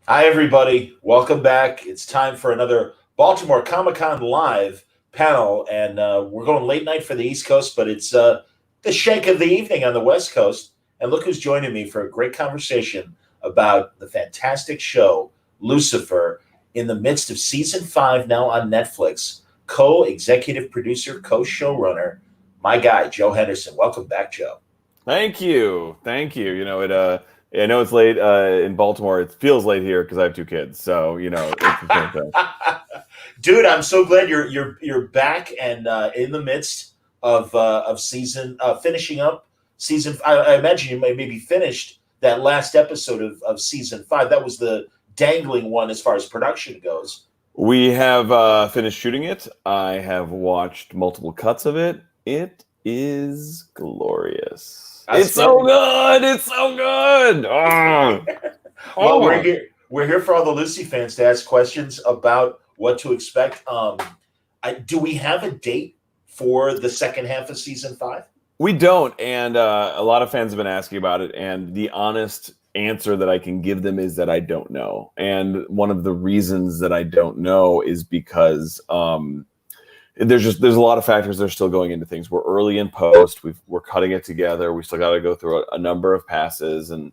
Hi, everybody. Welcome back. It's time for another Baltimore Comic-Con live panel, and we're going late night for the East Coast, but it's the shank of the evening on the West Coast. And look who's joining me for a great conversation about the fantastic show Lucifer in the midst of season 5 now on Netflix. Co-executive producer, co-showrunner, my guy Joe Henderson. Welcome back, Joe. Thank you. Thank you. I know it's late in Baltimore. It feels late here because I have two kids. So, it's the same thing. Dude, I'm so glad you're back and in the midst of season finishing up season. I imagine you may maybe finished that last episode of season 5. That was the dangling one as far as production goes. We have finished shooting it. I have watched multiple cuts of it. It is glorious. It's so good. It's so good. Oh. Well, we're here. We're here for all the Lucy fans to ask questions about what to expect. Do we have a date for the second half of season 5? We don't, and a lot of fans have been asking about it, and the honest answer that I can give them is that I don't know. And one of the reasons that I don't know is because there's a lot of factors that are still going into things. We're early in post. We're cutting it together. We still got to go through a number of passes, and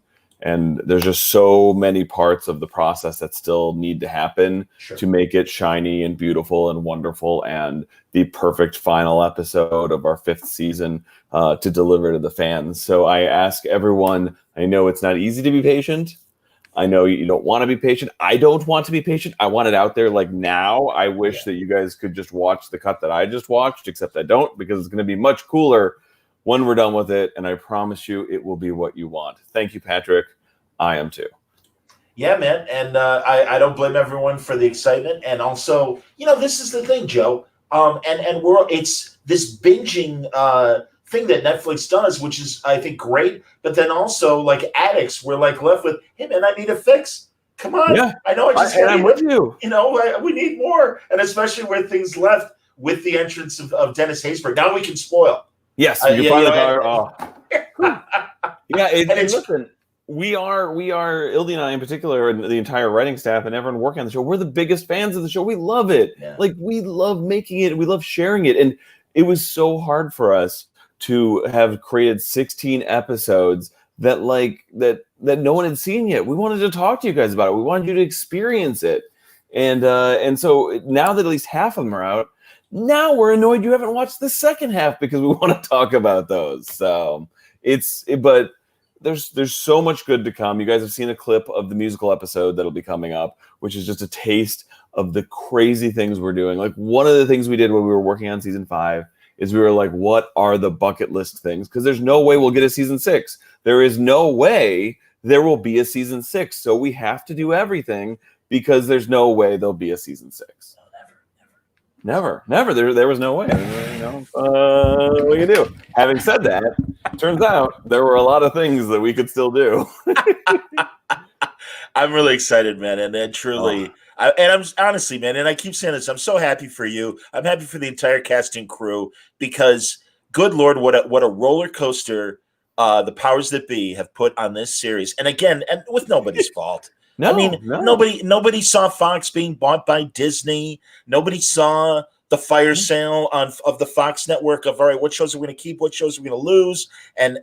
there's just so many parts of the process that still need to happen to make it shiny and beautiful and wonderful and the perfect final episode of our 5th season to deliver to the fans. So I ask everyone, I know it's not easy to be patient. I know you don't want to be patient. I don't want to be patient. I want it out there like now. I wish that you guys could just watch the cut that I just watched, except I don't, because it's going to be much cooler when we're done with it, and I promise you it will be what you want. Thank you, Patrick. I am too. Yeah, man. And I don't blame everyone for the excitement. And also, this is the thing, Joe. And it's this binging thing that Netflix does, which is, I think, great. But then also, like addicts, we're like left with, hey, man, I need a fix. Come on. Yeah, I know I just and I'm with you. We need more. And especially where things left with the entrance of Dennis Haysbert. Now we can spoil. Yes, you finally listen, we are Ildy and I in particular, and the entire writing staff and everyone working on the show, we're the biggest fans of the show. We love it. Yeah. Like, we love making it. We love sharing it. And it was so hard for us to have created 16 episodes that no one had seen yet. We wanted to talk to you guys about it. We wanted you to experience it. And so now that at least half of them are out, now we're annoyed you haven't watched the second half because we want to talk about those. So but there's so much good to come. You guys have seen a clip of the musical episode that'll be coming up, which is just a taste of the crazy things we're doing. Like, one of the things we did when we were working on season 5 is we were like, what are the bucket list things? Because there's no way we'll get a season 6. There is no way there will be a season 6. So we have to do everything because there's no way there'll be a season 6. Never. There was no way. What you do? Having said that, turns out there were a lot of things that we could still do. I'm really excited, man, and truly, I'm honestly, man, and I keep saying this. I'm so happy for you. I'm happy for the entire cast and crew because, good Lord, what a roller coaster the powers that be have put on this series. And again, and with nobody's fault. Nobody saw Fox being bought by Disney. Nobody saw the fire sale of the Fox network of, all right, what shows are we going to keep, what shows are we going to lose, and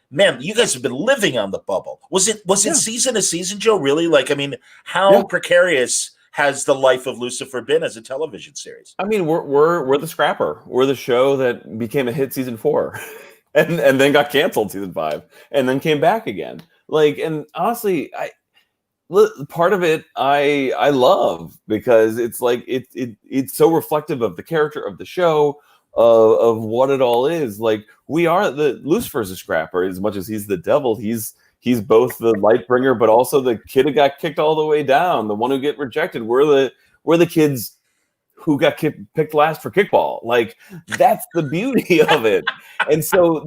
man, you guys have been living on the bubble. Was it season to season, Joe? Really? Like, I mean, how precarious has the life of Lucifer been as a television series? I mean, we're the scrapper. We're the show that became a hit season 4, and then got canceled season 5, and then came back again. Like, and honestly, part of it I love because it's like it's so reflective of the character of the show, of what it all is. Like, Lucifer's a scrapper. As much as he's the devil, he's both the light bringer, but also the kid who got kicked all the way down, the one who get rejected. We're the kids who got picked last for kickball. Like, that's the beauty of it. And so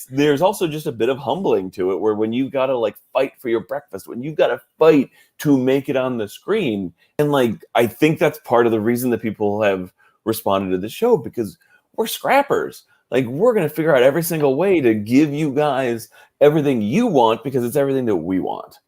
there's also just a bit of humbling to it, where when you gotta like fight for your breakfast, when you gotta fight to make it on the screen. And like, I think that's part of the reason that people have responded to the show, because we're scrappers. Like, we're gonna figure out every single way to give you guys everything you want, because it's everything that we want.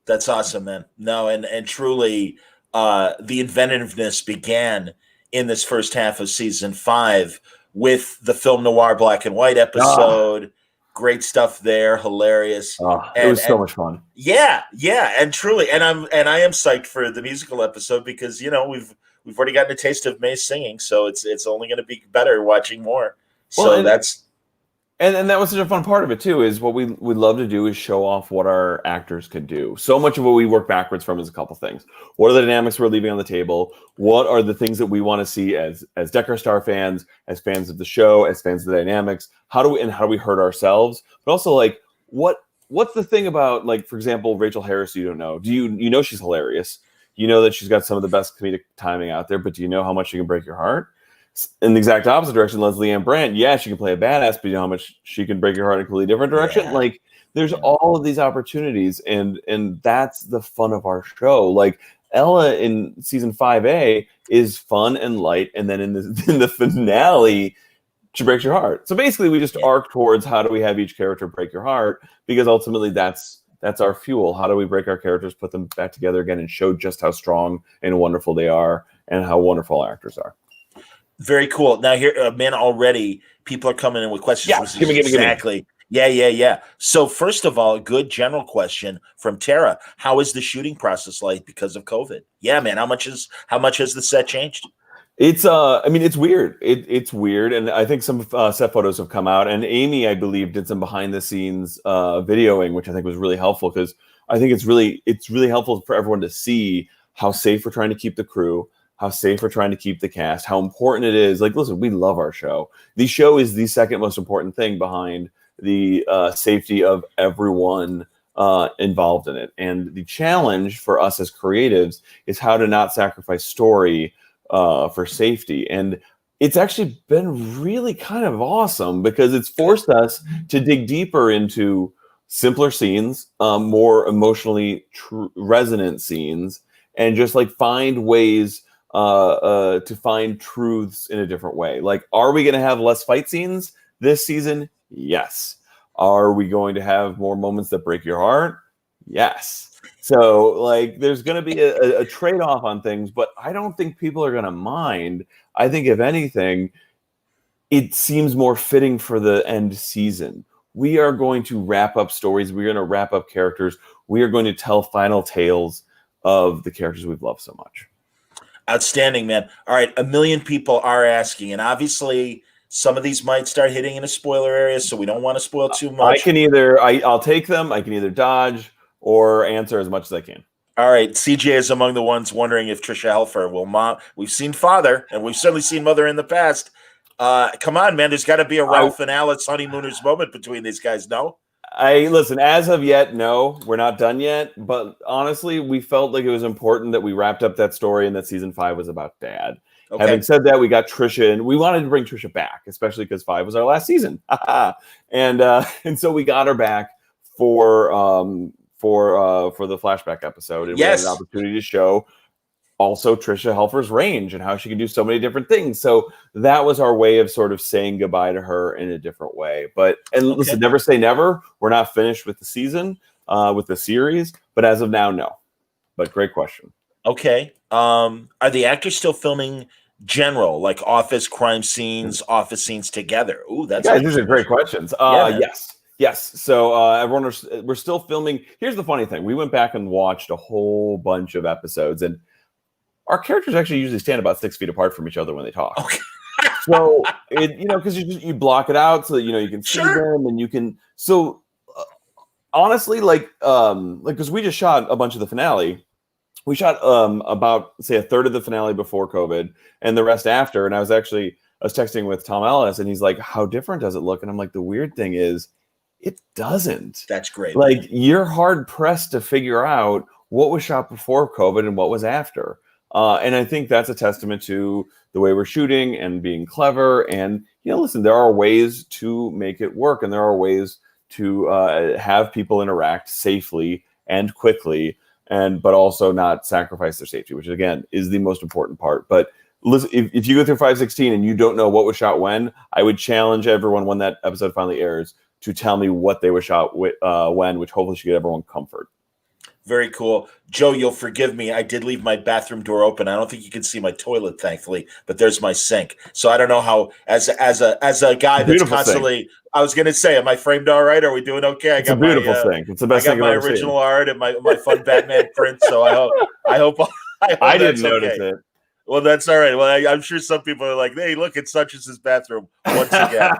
That's awesome, man. No, and truly, the inventiveness began in this first half of season 5 with the film noir black and white Ah, episode. Great stuff there, hilarious, it was so and much fun. yeah, yeah, and truly, and I am psyched for the musical episode because we've already gotten a taste of May singing, so it's only going to be better watching more. Well, So that's and that was such a fun part of it too. Is what we love to do is show off what our actors could do. So much of what we work backwards from is a couple things. What are the dynamics we're leaving on the table? What are the things that we want to see as Decker Star fans, as fans of the show, as fans of the dynamics? How do we hurt ourselves? But also like what's the thing about, like, for example, Rachel Harris? You don't know. Do you know she's hilarious? You know that she's got some of the best comedic timing out there, but do you know how much she can break your heart? In the exact opposite direction, Leslie Ann Brandt, yeah, she can play a badass, but you know how much she can break your heart in a completely different direction. yeah, Like, there's yeah, all of these opportunities, and that's the fun of our show. Like, Ella in season 5A is fun and light, and then in the in the finale, she breaks your heart. So basically, we just yeah. arc towards how do we have each character break your heart, because ultimately that's our fuel. How do we break our characters, put them back together again, and show just how strong and wonderful they are, and how wonderful our actors are. Very cool. Now here, man, already people are coming in with questions. Yeah, Which give is me. exactly. Yeah, yeah, yeah. So first of all, a good general question from Tara: how is the shooting process like because of COVID? Yeah, man. How much has the set changed? It's I mean, it's weird. It's weird, and I think some set photos have come out, and Amy, I believe, did some behind the scenes videoing, which I think was really helpful, because I think it's really helpful for everyone to see how safe we're trying to keep the crew, how safe we're trying to keep the cast, how important it is. Like, listen, we love our show. The show is the second most important thing behind the safety of everyone involved in it, and the challenge for us as creatives is how to not sacrifice story for safety. And it's actually been really kind of awesome, because it's forced us to dig deeper into simpler scenes, more emotionally resonant scenes, and just like find ways to find truths in a different way. Like, are we going to have less fight scenes this season? Yes. Are we going to have more moments that break your heart? Yes. So, like, there's going to be a trade-off on things, but I don't think people are going to mind. I think, if anything, it seems more fitting for the end season. We are going to wrap up stories. We're going to wrap up characters. We are going to tell final tales of the characters we've loved so much. Outstanding, man. All right, a million people are asking, and obviously some of these might start hitting in a spoiler area, so we don't want to spoil too I much. can either I'll take them. I can either dodge or answer as much as I can. All right, CJ is among the ones wondering if Trisha Helfer will mom. We've seen father, and we've certainly seen mother in the past. Come on, man. There's got to be a Ralph and Alex honeymooners moment between these guys. No. I listen, as of yet, no, we're not done yet. But honestly, we felt like it was important that we wrapped up that story, and that season 5 was about Dad. Okay. Having said that, we got Trisha, and we wanted to bring Trisha back, especially because 5 was our last season, and so we got her back for the flashback episode, and Yes. we had an opportunity to show also Trisha Helfer's range and how she can do so many different things. So that was our way of sort of saying goodbye to her in a different way. Listen, never say never. We're not finished with the season, with the series, but as of now, no. But great question. Okay. Are the actors still filming general, like office crime scenes, office scenes together? Ooh, that's guys, these are great questions. Yeah, Yes. So we're still filming. Here's the funny thing: we went back and watched a whole bunch of episodes, and our characters actually usually stand about 6 feet apart from each other when they talk. Okay. So because you block it out so that you can see them, and you can. So honestly, because we just shot a bunch of the finale. We shot about, say, a third of the finale before COVID, and the rest after. And I was texting with Tom Ellis, and he's like, "How different does it look?" And I'm like, "The weird thing is, it doesn't." That's great. Like, you're hard pressed to figure out what was shot before COVID and what was after. And I think that's a testament to the way we're shooting and being clever. And, listen, there are ways to make it work, and there are ways to have people interact safely and quickly, but also not sacrifice their safety, which, again, is the most important part. But listen, if you go through 516 and you don't know what was shot when, I would challenge everyone, when that episode finally airs, to tell me what they were shot when, which hopefully should get everyone comfort. Very cool. Joe, you'll forgive me. I did leave my bathroom door open. I don't think you can see my toilet, thankfully, but there's my sink. So I don't know how, as a guy that's Beautiful sink. constantly, I was gonna say, am I framed all right? Are we doing okay? It's a beautiful sink. It's the best thing I've ever original seen. art and my fun Batman print. So I hope I that's didn't notice okay. it. Well, that's all right. Well, I'm sure some people are like, hey, look, it's such as his bathroom once again.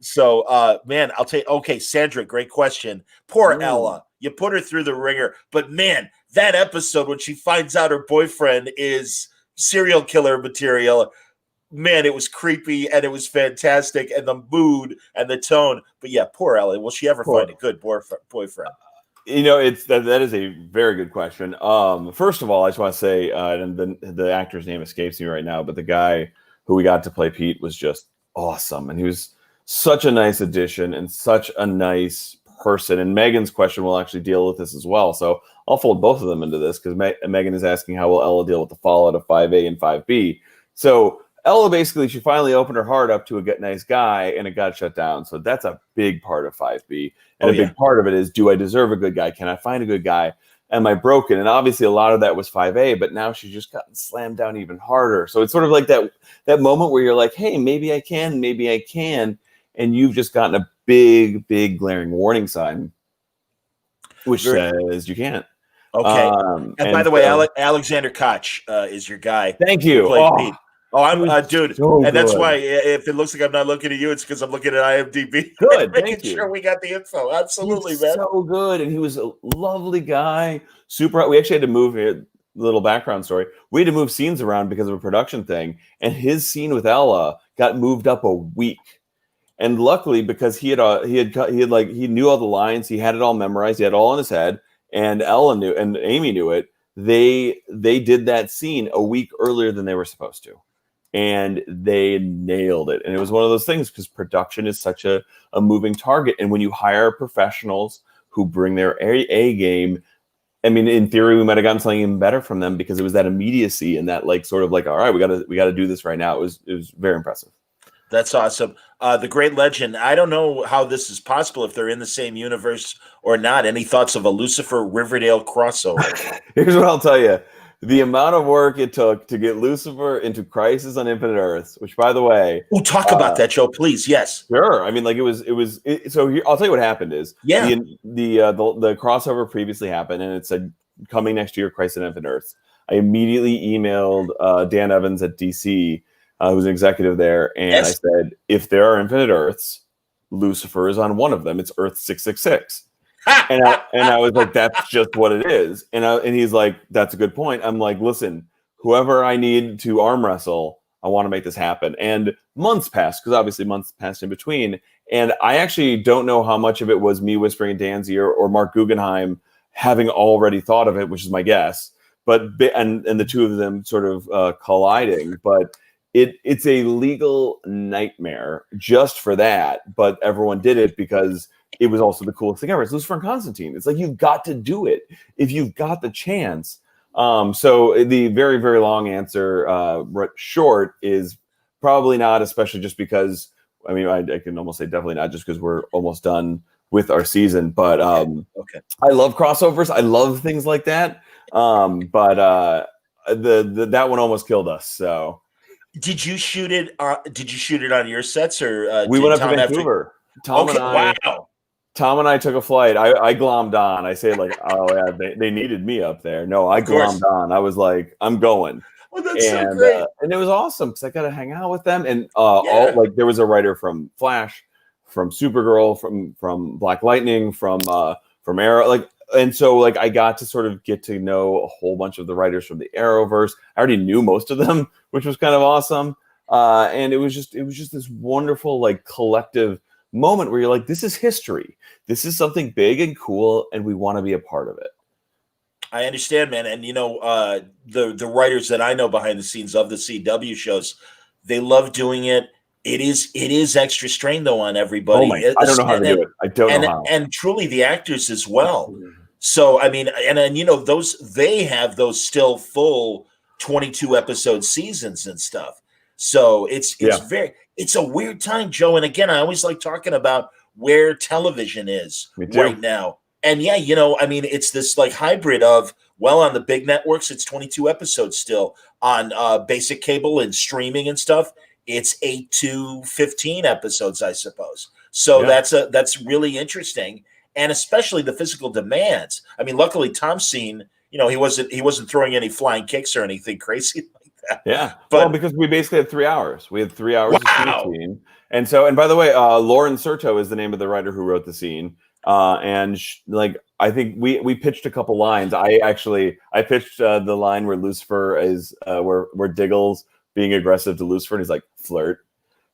So, man, I'll tell you. Okay, Sandra, great question. Poor Ella, you put her through the ringer, but man, that episode when she finds out her boyfriend is serial killer material, man, it was creepy and it was fantastic, and the mood and the tone. But yeah, poor Ella. Will she ever find a good boyfriend? It's that is a very good question. First of all, I just want to say, and the actor's name escapes me right now, but the guy who we got to play Pete was just awesome, and he was such a nice addition and such a nice person. And Megan's question will actually deal with this as well. So I'll fold both of them into this because Megan is asking how will Ella deal with the fallout of 5A and 5B. So Ella basically, she finally opened her heart up to a nice guy and it got shut down. So that's a big part of 5B. And big part of it is, do I deserve a good guy? Can I find a good guy? Am I broken? And obviously a lot of that was 5A, but now she's just gotten slammed down even harder. So it's sort of like that moment where you're like, hey, maybe I can. And you've just gotten a big, big glaring warning sign, which says you can't. Okay. And by the way, Alexander Koch is your guy. Thank you. I'm dude. So and that's why if it looks like I'm not looking at you, it's because I'm looking at IMDb. Good. Making sure we got the info. Absolutely, He's man. So good. And he was a lovely guy. Super. We actually had to move here. Little background story. We had to move scenes around because of a production thing. And his scene with Ella got moved up a week. And luckily, because he knew all the lines, he had it all memorized, he had it all in his head, and Ella knew, and Amy knew it. They did that scene a week earlier than they were supposed to, and they nailed it. And it was one of those things because production is such a moving target, and when you hire professionals who bring their A game, I mean, in theory, we might have gotten something even better from them because it was that immediacy and that all right, we got to do this right now. It was very impressive. That's awesome. The Great Legend. I don't know how this is possible if they're in the same universe or not. Any thoughts of a Lucifer Riverdale crossover? Here's what I'll tell you. The amount of work it took to get Lucifer into Crisis on Infinite Earths, which, by the way... Oh, talk about that, Joe, please. Yes. Sure. I mean, like, so here, I'll tell you what happened is... Yeah. The crossover previously happened, and it said, coming next year, Crisis on Infinite Earths. I immediately emailed Dan Evans at DC, who's an executive there, and I said, if there are infinite Earths, Lucifer is on one of them. It's Earth 666. and I was like, that's just what it is. And he's like, that's a good point. I'm like, listen, whoever I need to arm wrestle, I want to make this happen. And months passed, because obviously months passed in between. And I actually don't know how much of it was me whispering in Dan's ear or Mark Guggenheim having already thought of it, which is my guess. But and the two of them sort of colliding. But it's a legal nightmare just for that, but everyone did it because it was also the coolest thing ever. It's Lucifer and Constantine. It's like, you've got to do it if you've got the chance. So the very, very long answer, short, is probably not, especially just because, I mean, I can almost say definitely not, just because we're almost done with our season. But okay. I love crossovers. I love things like that. But that one almost killed us. So. Did you shoot it? Did you shoot it on your sets, or we went up to Vancouver? Tom and I took a flight. I glommed on. I say like, oh yeah, they needed me up there. No, I glommed on. I was like, I'm going. Oh, that's so great. And it was awesome because I got to hang out with them. And there was a writer from Flash, from Supergirl, from Black Lightning, from Arrow, and so I got to sort of get to know a whole bunch of the writers from the Arrowverse. I already knew most of them, which was kind of awesome. And it was just this wonderful collective moment where you're like, this is history. This is something big and cool, and we want to be a part of it. I understand, man. And the writers that I know behind the scenes of the CW shows, they love doing it. It is extra strain though on everybody. Oh my, I don't know how to do it. I don't know how. And truly the actors as well. So I mean, and they have those still full 22 episode seasons and stuff. So it's a weird time, Joe. And again, I always like talking about where television is right now. And yeah, I mean, it's this like hybrid of, well, on the big networks, it's 22 episodes still. On basic cable and streaming and stuff, it's 8 to 15 episodes, I suppose. So Yeah. that's really interesting, and especially the physical demands. I mean, luckily Tom's scene, he wasn't throwing any flying kicks or anything crazy like that. Yeah. Well, But because we basically had 3 hours. We had 3 hours of shoot wow, scene. And by the way, Lauren Serto is the name of the writer who wrote the scene. I think we pitched a couple lines. I pitched the line where Lucifer is where Diggle's being aggressive to Lucifer, and he's like, flirt.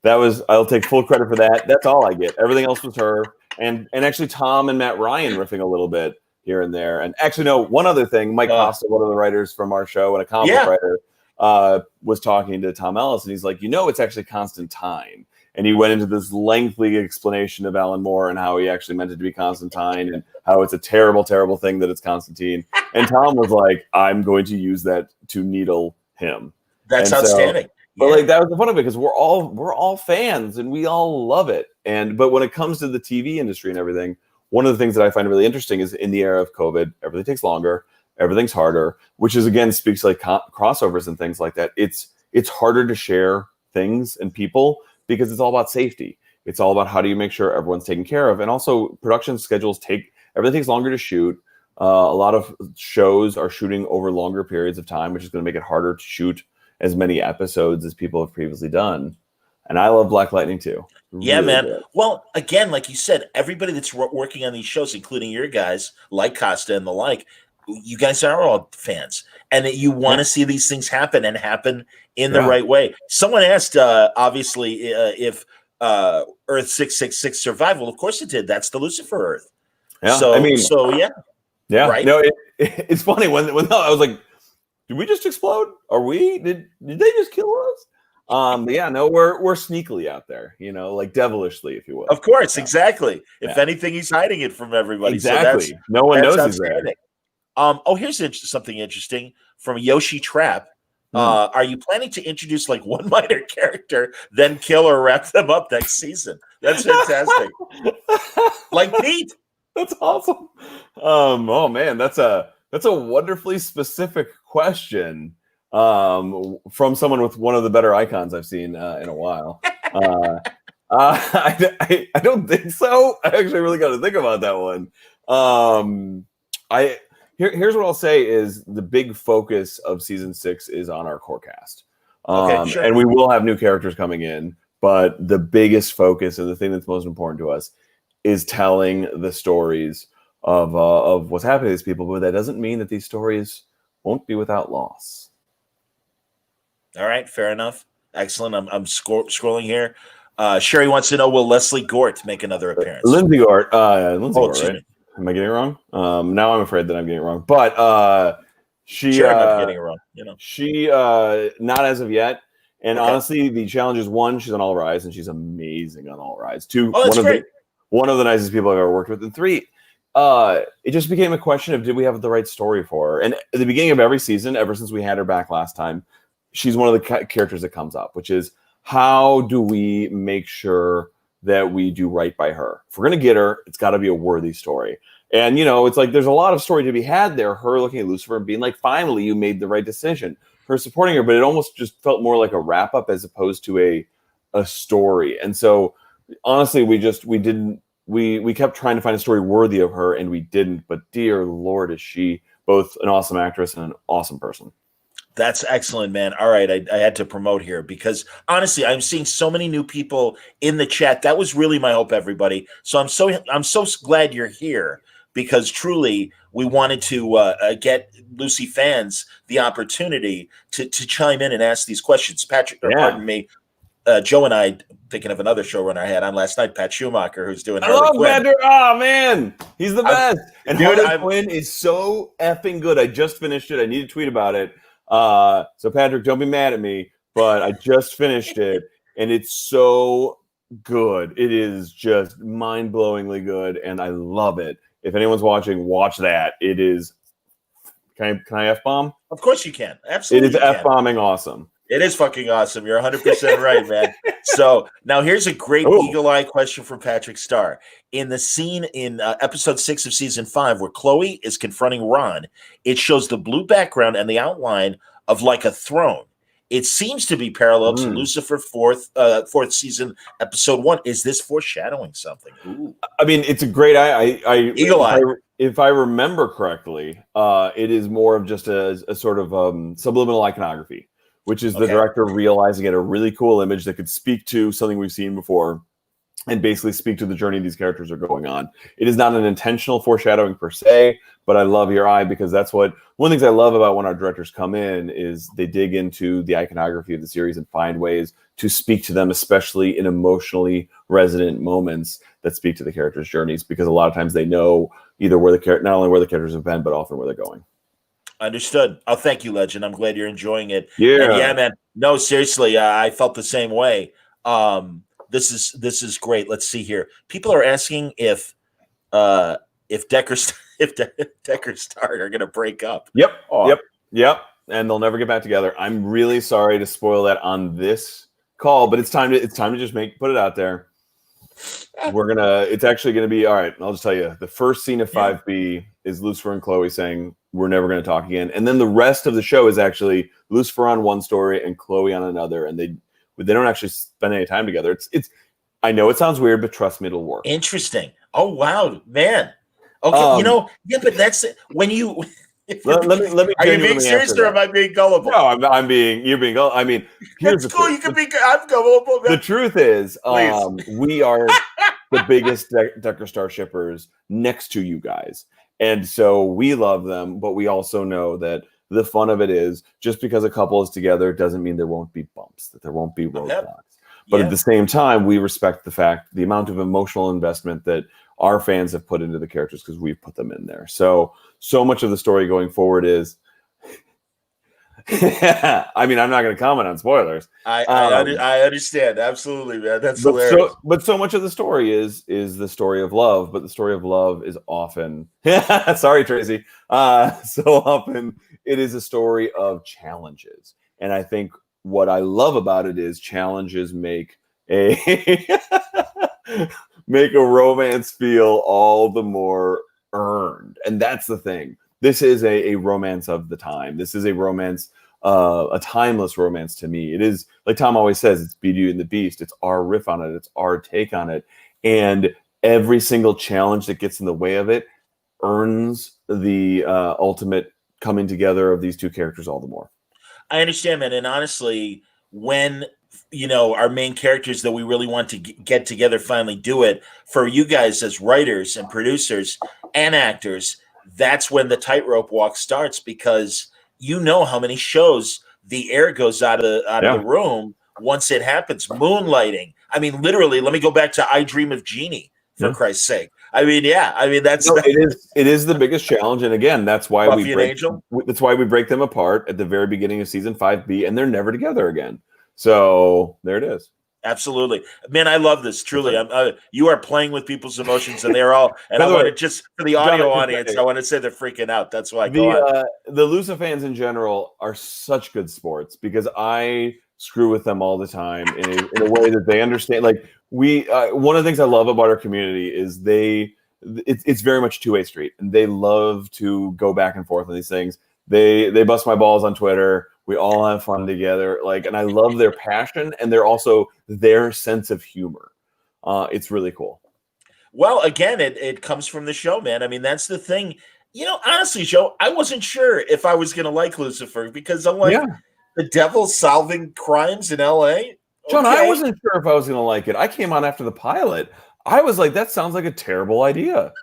I'll take full credit for that. That's all I get. Everything else was her. And actually Tom and Matt Ryan riffing a little bit here and there. And actually, no, one other thing, Mike Costa, one of the writers from our show and a comic book writer, was talking to Tom Ellis, and he's like, it's actually Constantine. And he went into this lengthy explanation of Alan Moore and how he actually meant it to be Constantine and how it's a terrible, terrible thing that it's Constantine. And Tom was like, I'm going to use that to needle him. that's outstanding. But like that was the fun of it, because we're all fans and we all love it. But when it comes to the TV industry and everything, one of the things that I find really interesting is in the era of COVID, everything takes longer, everything's harder, which is again speaks like crossovers and things like that. It's harder to share things and people because it's all about safety. It's all about how do you make sure everyone's taken care of, and also production schedules everything takes longer to shoot. A lot of shows are shooting over longer periods of time, which is going to make it harder to shoot as many episodes as people have previously done. And I love Black Lightning too. Yeah, really man. Good. Well, again, like you said, everybody that's working on these shows, including your guys like Costa and the like, you guys are all fans, and that you want to see these things happen and happen in the right way. Someone asked, obviously, if Earth 666 survived. Well, of course it did. That's the Lucifer Earth. Yeah, yeah, right. No, it's funny when I was like, did we just explode? Did they just kill us? We're sneakily out there, like devilishly, if you will. Of course, exactly. If anything, he's hiding it from everybody. Exactly. So no one knows he's there. Here's something interesting from Yoshi Trap. Are you planning to introduce like one minor character, then kill or wrap them up next season? That's fantastic. Like Pete. That's awesome. Oh man, that's a wonderfully specific question from someone with one of the better icons I've seen in a while. I don't think so. I actually really got to think about that one. Here's what I'll say is the big focus of season 6 is on our core cast. Okay, sure. And we will have new characters coming in, but the biggest focus and the thing that's most important to us is telling the stories of what's happening to these people. But that doesn't mean that these stories won't be without loss. All right, fair enough. Excellent. I'm scrolling here. Sherry wants to know, will Leslie Gort make another appearance? Lindsay Gort. Gort, right? Am I getting it wrong? Now I'm afraid that I'm getting it wrong. But she might be getting it wrong. She not as of yet. And honestly, the challenge is 1, she's on All Rise, and she's amazing on All Rise. 2, one of the nicest people I've ever worked with. And 3, it just became a question of, did we have the right story for her? And at the beginning of every season, ever since we had her back last time, she's one of the characters that comes up, which is, how do we make sure that we do right by her? If we're going to get her, it's got to be a worthy story. And, it's like there's a lot of story to be had there. Her looking at Lucifer and being like, finally, you made the right decision. Her supporting her, but it almost just felt more like a wrap up as opposed to a story. And so, honestly, we kept trying to find a story worthy of her, and we didn't. But dear Lord, is she both an awesome actress and an awesome person. That's excellent, man. All right, I had to promote here because honestly, I'm seeing so many new people in the chat. That was really my hope, everybody. So I'm so glad you're here, because truly we wanted to get Lucy fans the opportunity to chime in and ask these questions. Patrick, pardon me, Joe and I, thinking of another showrunner I had on last night, Pat Schumacher, who's doing Harley Quinn. Patrick. Oh man, he's the best. And Harley Quinn is so effing good. I just finished it. I need to tweet about it. So Patrick, don't be mad at me, but I just finished it and it's so good. It is just mind-blowingly good, and I love it. If anyone's watching, watch that. It is. Can I F-bomb? Of course you can. Absolutely. It is F-bombing awesome. It is fucking awesome. You're 100% right, man. So now here's a great Oh. eagle eye question from Patrick Starr. In the scene in episode 6 of season 5, where Chloe is confronting Ron, it shows the blue background and the outline of like a throne. It seems to be parallel to Lucifer fourth season episode 1. Is this foreshadowing something? Ooh. I mean, it's a great Eagle eye. If I remember correctly, it is more of just a sort of subliminal iconography, which is the director realizing it a really cool image that could speak to something we've seen before and basically speak to the journey these characters are going on. It is not an intentional foreshadowing per se, but I love your eye because that's one of the things I love about when our directors come in is they dig into the iconography of the series and find ways to speak to them, especially in emotionally resonant moments that speak to the characters' journeys, because a lot of times they know either not only where the characters have been, but often where they're going. Understood. Oh, thank you, Legend. I'm glad you're enjoying it. Yeah. And yeah, man. No, seriously, I felt the same way. This is great. Let's see here. People are asking if Decker Starr are going to break up. Yep. And they'll never get back together. I'm really sorry to spoil that on this call, but it's time to just put it out there. It's actually gonna be all right. I'll just tell you, the first scene of 5B is Lucifer and Chloe saying we're never gonna talk again, and then the rest of the show is actually Lucifer on one story and Chloe on another, and they don't actually spend any time together. It's I know it sounds weird, but trust me, it'll work. Interesting. Oh wow, man. Okay, but that's when you. Let me. Are you being serious or am I being gullible? No, you're being gullible. I mean, here's that's cool. You can be. I'm gullible. The truth is, we are the biggest Decker Star shippers next to you guys, and so we love them. But we also know that the fun of it is just because a couple is together doesn't mean there won't be bumps, that there won't be roadblocks. But at the same time, we respect the amount of emotional investment that our fans have put into the characters because we've put them in there. So much of the story going forward is, I mean, I'm not going to comment on spoilers. I understand. Absolutely, man. That's hilarious. But so much of the story is the story of love, but the story of love is often, sorry, Tracy. So often it is a story of challenges. And I think what I love about it is challenges make a romance feel all the more earned. And that's the thing. This is a romance of the time. This is a romance, a timeless romance to me. It is, like Tom always says, it's Beauty and the Beast. It's our riff on it. It's our take on it. And every single challenge that gets in the way of it earns the ultimate coming together of these two characters all the more. I understand, man. And honestly, when our main characters that we really want to get together finally do it, for you guys as writers and producers and actors, that's when the tightrope walk starts, because how many shows the air goes out of the room once it happens. Moonlighting. I mean, literally, let me go back to I Dream of Jeannie, for Christ's sake. I mean, that's it is the biggest challenge, and again, that's why that's why we break them apart at the very beginning of season 5B, and they're never together again. So there it is. Absolutely, man. I love this. Truly, you are playing with people's emotions, and they're all. And I want to just for the audio audience, I want to say they're freaking out. That's why the Lucifer fans in general are such good sports because I screw with them all the time in a way that they understand. Like one of the things I love about our community is it's very much two-way street, and they love to go back and forth on these things. They bust my balls on Twitter. We all have fun together. And I love their passion and their sense of humor. It's really cool. Well, again, it comes from the show, man. I mean, that's the thing. Honestly, Joe, I wasn't sure if I was going to like Lucifer because I'm like, the devil solving crimes in L.A.? John, I wasn't sure if I was going to like it. I came on after the pilot. I was like, that sounds like a terrible idea.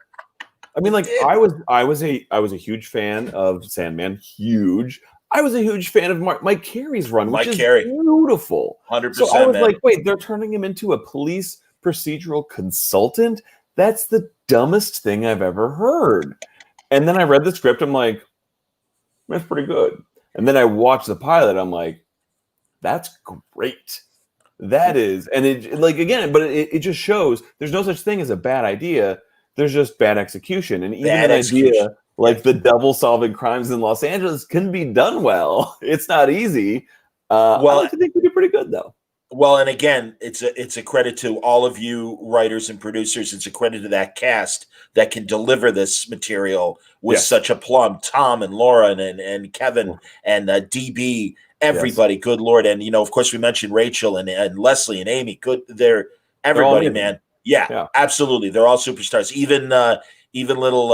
I mean, I was a huge fan of Sandman. Huge. I was a huge fan of Mike Carey's run, which is beautiful. 100%. So I was like, wait, they're turning him into a police procedural consultant? That's the dumbest thing I've ever heard. And then I read the script. I'm like, that's pretty good. And then I watched the pilot. I'm like, that's great. That is. And it just shows there's no such thing as a bad idea. There's just bad execution. And even an idea like the devil solving crimes in Los Angeles can be done well. It's not easy. I like to think we do pretty good, though. Well, and again, it's a credit to all of you writers and producers. It's a credit to that cast that can deliver this material with Yes. such aplomb. Tom and Laura and Kevin and DB, Yes. everybody. Good Lord, and of course, we mentioned Rachel and Leslie and Amy. Good, they're They're all everybody, amazing. man. Yeah, Yeah. absolutely. They're all superstars. Even little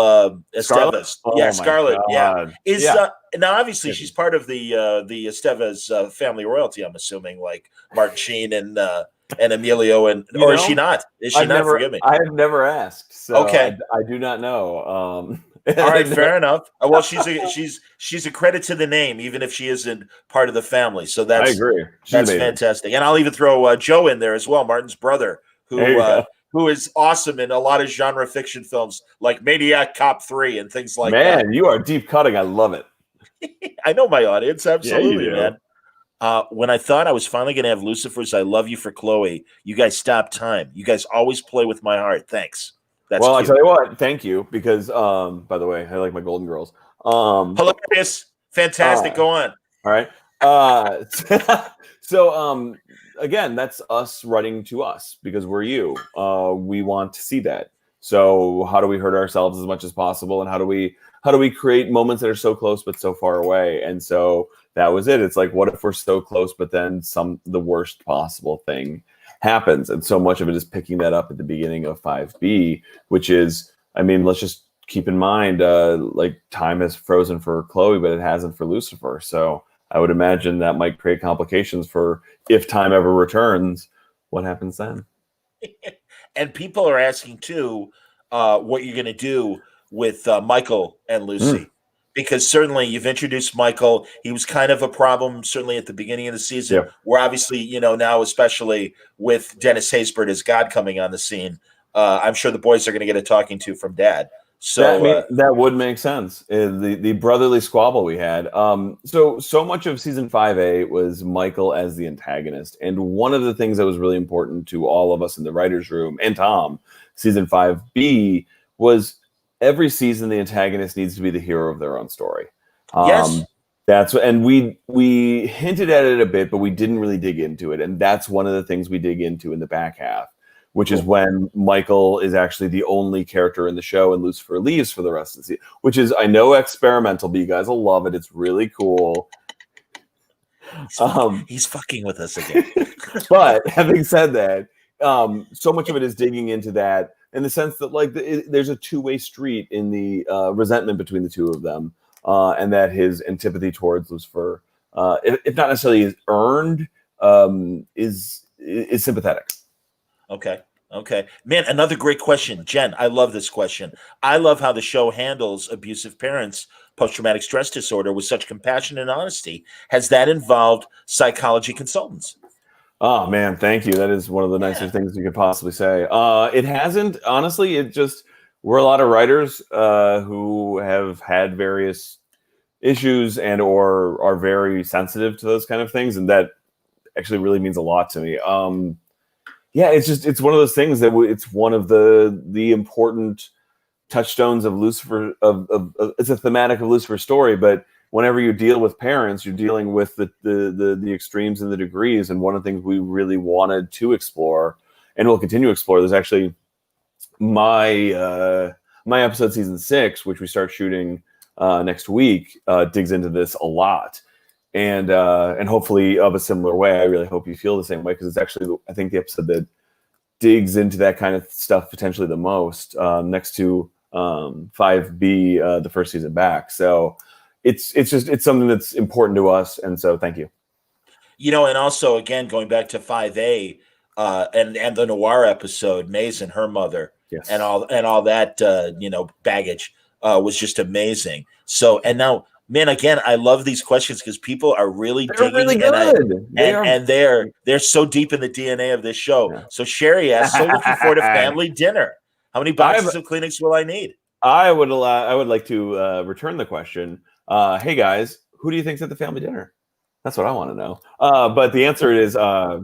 Scarlett? Estevez. Yeah, Oh my Scarlett. Yeah, God. is Yeah. now obviously she's part of the Estevez family royalty. I'm assuming, like Martin Sheen and Emilio, or is she not? Is she not? Forgive me. I've never asked, so Okay. I do not know. All right, fair enough. Well, she's a credit to the name, even if she isn't part of the family. So I that's agree. She's that's amazing. fantastic. And I'll even throw Joe in there as well, Martin's brother, There you go. who is awesome in a lot of genre fiction films like Maniac Cop 3 and things like that. Man, you are deep cutting. I love it. I know my audience, Yeah, you absolutely, do. man. When I thought I was finally going to have Lucifer's I Love You for Chloe, you guys stopped time. You guys always play with my heart. Thanks. That's Well, I cute. tell you what, thank you, because by the way, I like my Golden Girls. Hilarious. Fantastic. Go on. All right. So again, that's us writing to us because we're you. We want to see that. So how do we hurt ourselves as much as possible, and how do we create moments that are so close but so far away? And so that was it. It's like, what if we're so close, but then the worst possible thing happens? And so much of it is picking that up at the beginning of 5B, which is, I mean, let's just keep in mind, like time has frozen for Chloe, but it hasn't for Lucifer. So I would imagine that might create complications for if time ever returns. What happens then? And people are asking too, what you're going to do with Michael and Lucy. Because certainly you've introduced Michael. He was kind of a problem, certainly at the beginning of the season. Yep. We're obviously, now, especially with Dennis Haysbert as God coming on the scene, I'm sure the boys are going to get a talking to from Dad. So that would make sense. The brotherly squabble we had. So much of season 5A was Michael as the antagonist, and one of the things that was really important to all of us in the writers' room and Tom, season 5B, was every season the antagonist needs to be the hero of their own story. yes. And we hinted at it a bit, but we didn't really dig into it, and that's one of the things we dig into in the back half, which is when Michael is actually the only character in the show and Lucifer leaves for the rest of the season, which is, I know, experimental, but you guys will love it. It's really cool. He's fucking with us again. But having said that, so much of it is digging into that in the sense that, like, there's a two-way street in the resentment between the two of them, and that his antipathy towards Lucifer, if not necessarily is earned, is sympathetic. Okay. Man, another great question. Jen, I love this question. I love how the show handles abusive parents, post-traumatic stress disorder with such compassion and honesty. Has that involved psychology consultants? Oh man, thank you. That is one of the nicest things you could possibly say. It hasn't, honestly. It just, we're a lot of writers who have had various issues and or are very sensitive to those kind of things, and that actually really means a lot to me. Yeah, it's one of those things that it's one of the important touchstones of Lucifer. It's a thematic of Lucifer's story, but whenever you deal with parents, you're dealing with the extremes and the degrees. And one of the things we really wanted to explore, and we'll continue to explore, there's actually my episode season 6, which we start shooting next week, digs into this a lot. And hopefully of a similar way. I really hope you feel the same way, because it's actually, I think, the episode that digs into that kind of stuff potentially the most, next to 5B, the first season back. So it's something that's important to us, and so thank you. And also, again, going back to 5A, and the noir episode, Maze and her mother, Yes. and all that baggage was just amazing. So, and now, man, again, I love these questions because people are really digging, really good. and they're so deep in the DNA of this show. Yeah. So Sherry asks, so looking forward to family dinner. How many boxes of Kleenex will I need? I would like to return the question. Hey guys, who do you think's at the family dinner? That's what I want to know. But the answer is a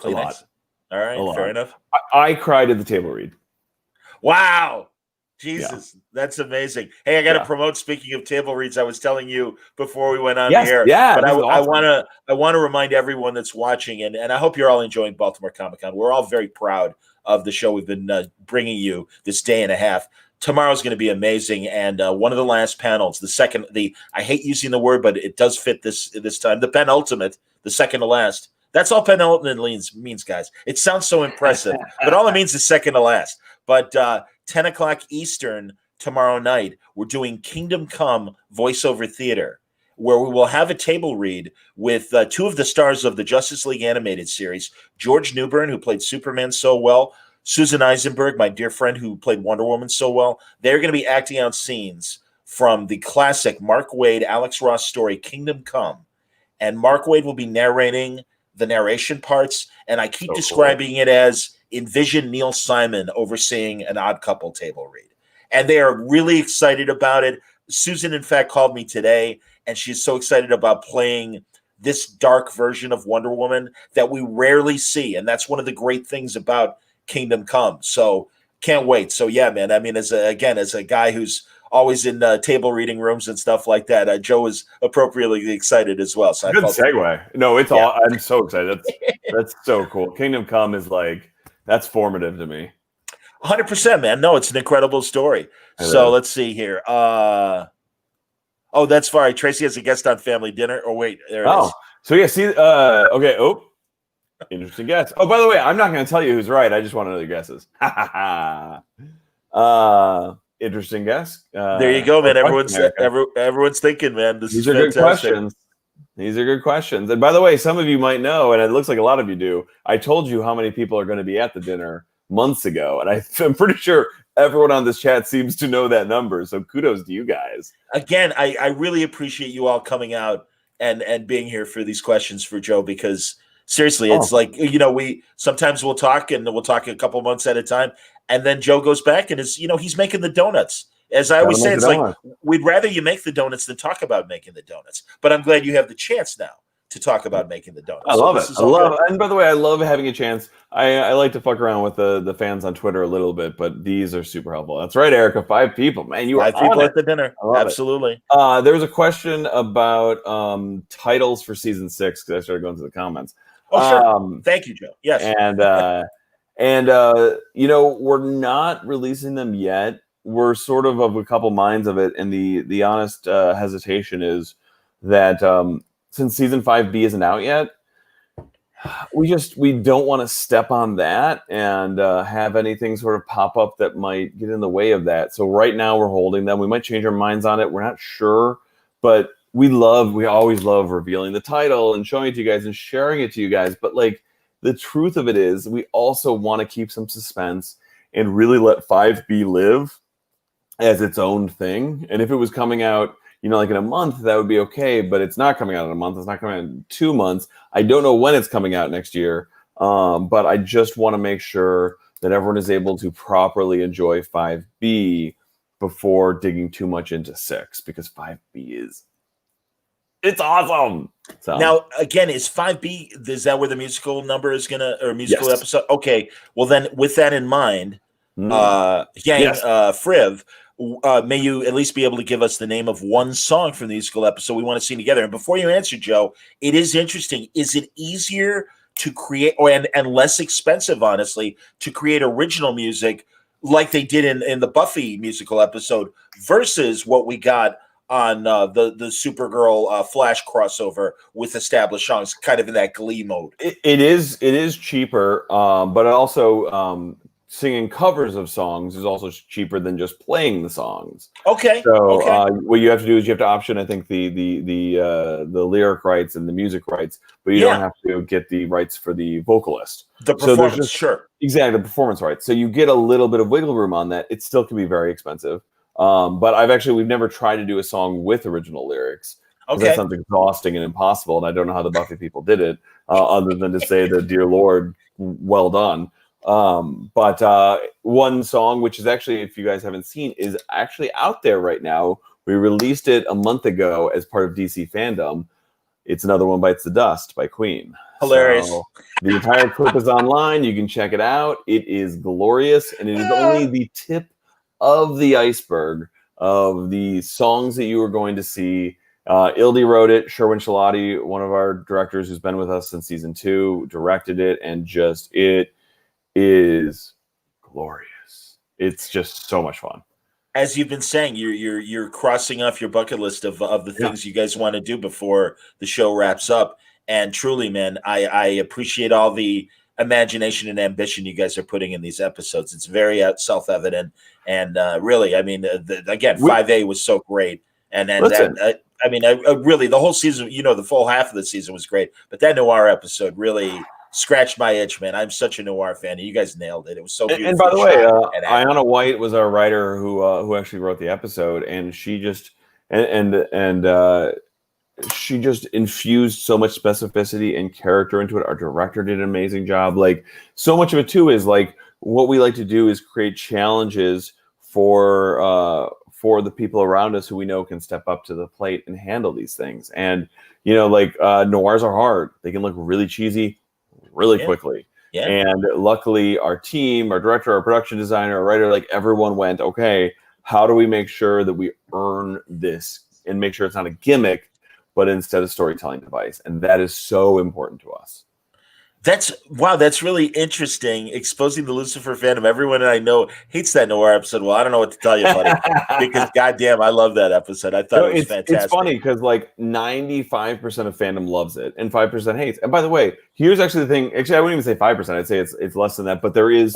lot. All right, fair enough. I cried at the table read. Wow. Jesus, that's amazing. Hey, I got to promote. Speaking of table reads, I was telling you before we went on Yes, the air. yeah, but this is awesome. I want to remind everyone that's watching, and I hope you're all enjoying Baltimore Comic Con. We're all very proud of the show we've been bringing you this day and a half. Tomorrow's going to be amazing, and one of the last panels, I hate using the word, but it does fit this time. The penultimate, the second to last. That's all penultimate means, guys. It sounds so impressive, but all it means is second to last. But 10 o'clock Eastern tomorrow night, we're doing Kingdom Come voiceover theater, where we will have a table read with two of the stars of the Justice League animated series, George Newbern, who played Superman so well, Susan Eisenberg, my dear friend who played Wonder Woman so well. They're going to be acting out scenes from the classic Mark Waid, Alex Ross story, Kingdom Come. And Mark Waid will be narrating the narration parts, and I keep describing it as envision Neil Simon overseeing an Odd Couple table read. And they are really excited about it. Susan, in fact, called me today, and she's so excited about playing this dark version of Wonder Woman that we rarely see. And that's one of the great things about Kingdom Come. So can't wait. So yeah, man, I mean, as a guy who's always in table reading rooms and stuff like that, Joe is appropriately excited as well. So good segue. No, it's all. I'm so excited. That's so cool. Kingdom Come is that's formative to me. 100%, man. No, it's an incredible story. So let's see here. Oh, that's fine. Tracy has a guest on Family Dinner. Oh, wait, there it is. So yeah, see, okay. Oh, interesting guess. Oh, by the way, I'm not going to tell you who's right. I just want to know the guesses. Interesting guess. There you go, man. Everyone's thinking, man. These are good questions. These are good questions. And by the way, some of you might know, and it looks like a lot of you do, I told you how many people are going to be at the dinner months ago. And I'm pretty sure everyone on this chat seems to know that number. So kudos to you guys. Again, I really appreciate you all coming out and being here for these questions for Joe, because seriously, it's like, we sometimes we'll talk a couple months at a time. And then Joe goes back and he's making the donuts. As I always say, it's like, we'd rather you make the donuts than talk about making the donuts. But I'm glad you have the chance now to talk about making the donuts. I love it. I love it. And by the way, I love having a chance. I like to fuck around with the fans on Twitter a little bit, but these are super helpful. That's right, Erica. 5 people. Man, you are 5 people at the dinner. Absolutely. There was a question about titles for season 6, because I started going through the comments. Oh, sure. Thank you, Joe. Yes. And we're not releasing them yet. We're sort of a couple minds of it, and the honest hesitation is that since season 5B isn't out yet, we don't want to step on that and have anything sort of pop up that might get in the way of that. So right now we're holding them. We might change our minds on it. We're not sure, but we always love revealing the title and showing it to you guys and sharing it to you guys. But the truth of it is, we also want to keep some suspense and really let 5B live as its own thing. And if it was coming out, in a month, that would be okay. But it's not coming out in a month. It's not coming out in 2 months. I don't know when it's coming out next year. But I just want to make sure that everyone is able to properly enjoy 5B before digging too much into 6, because 5B it's awesome. So. Now, again, is 5B, is that where the musical number is musical episode? Okay. Well, then with that in mind, Friv, may you at least be able to give us the name of one song from the musical episode we want to sing together. And before you answer, Joe, it is interesting. Is it easier to create and less expensive, honestly, to create original music like they did in the Buffy musical episode versus what we got on the Supergirl Flash crossover with established songs, kind of in that Glee mode? It is cheaper, but also singing covers of songs is also cheaper than just playing the songs. Okay. So what you have to do is you have to option, I think, the lyric rights and the music rights, but you don't have to get the rights for the vocalist. The performance, sure. Exactly, the performance rights. So you get a little bit of wiggle room on that. It still can be very expensive. But we've never tried to do a song with original lyrics. Okay. That sounds exhausting and impossible, and I don't know how the Buffy people did it, other than to say that, dear Lord, well done. But one song, which is actually, if you guys haven't seen, is actually out there right now. We released it a month ago as part of DC Fandom. It's Another One Bites the Dust by Queen. Hilarious. So the entire clip is online. You can check it out. It is glorious, and it is only the tip of the iceberg of the songs that you were going to see. Ildi wrote it. Sherwin Shalati, one of our directors who's been with us since season 2, directed it, and it is glorious. It's just so much fun. As you've been saying, you're crossing off your bucket list of the things you guys want to do before the show wraps up. And truly, man, I appreciate all the imagination and ambition you guys are putting in these episodes. It's very self-evident, and really, I mean, again, 5A was so great, and Listen, I mean, really the whole season, the full half of the season was great, but that noir episode really scratched my itch, man. I'm such a noir fan. You guys nailed it. It was so beautiful. And by the way, Ayana White was our writer who actually wrote the episode, and she just she just infused so much specificity and character into it. Our director did an amazing job. Like, so much of it too is like what we like to do is create challenges for the people around us who we know can step up to the plate and handle these things. And noirs are hard. They can look really cheesy really quickly. Yeah. And luckily our team, our director, our production designer, our writer, like everyone went, okay, how do we make sure that we earn this and make sure it's not a gimmick, but instead a storytelling device? And that is so important to us. That's really interesting. Exposing the Lucifer Phantom. Everyone I know hates that noir episode. Well, I don't know what to tell you, buddy, because goddamn, I love that episode. I thought it was fantastic. It's funny because like 95% of fandom loves it and 5% hates. And by the way, here's actually the thing. Actually, I wouldn't even say 5%. I'd say it's less than that. But there is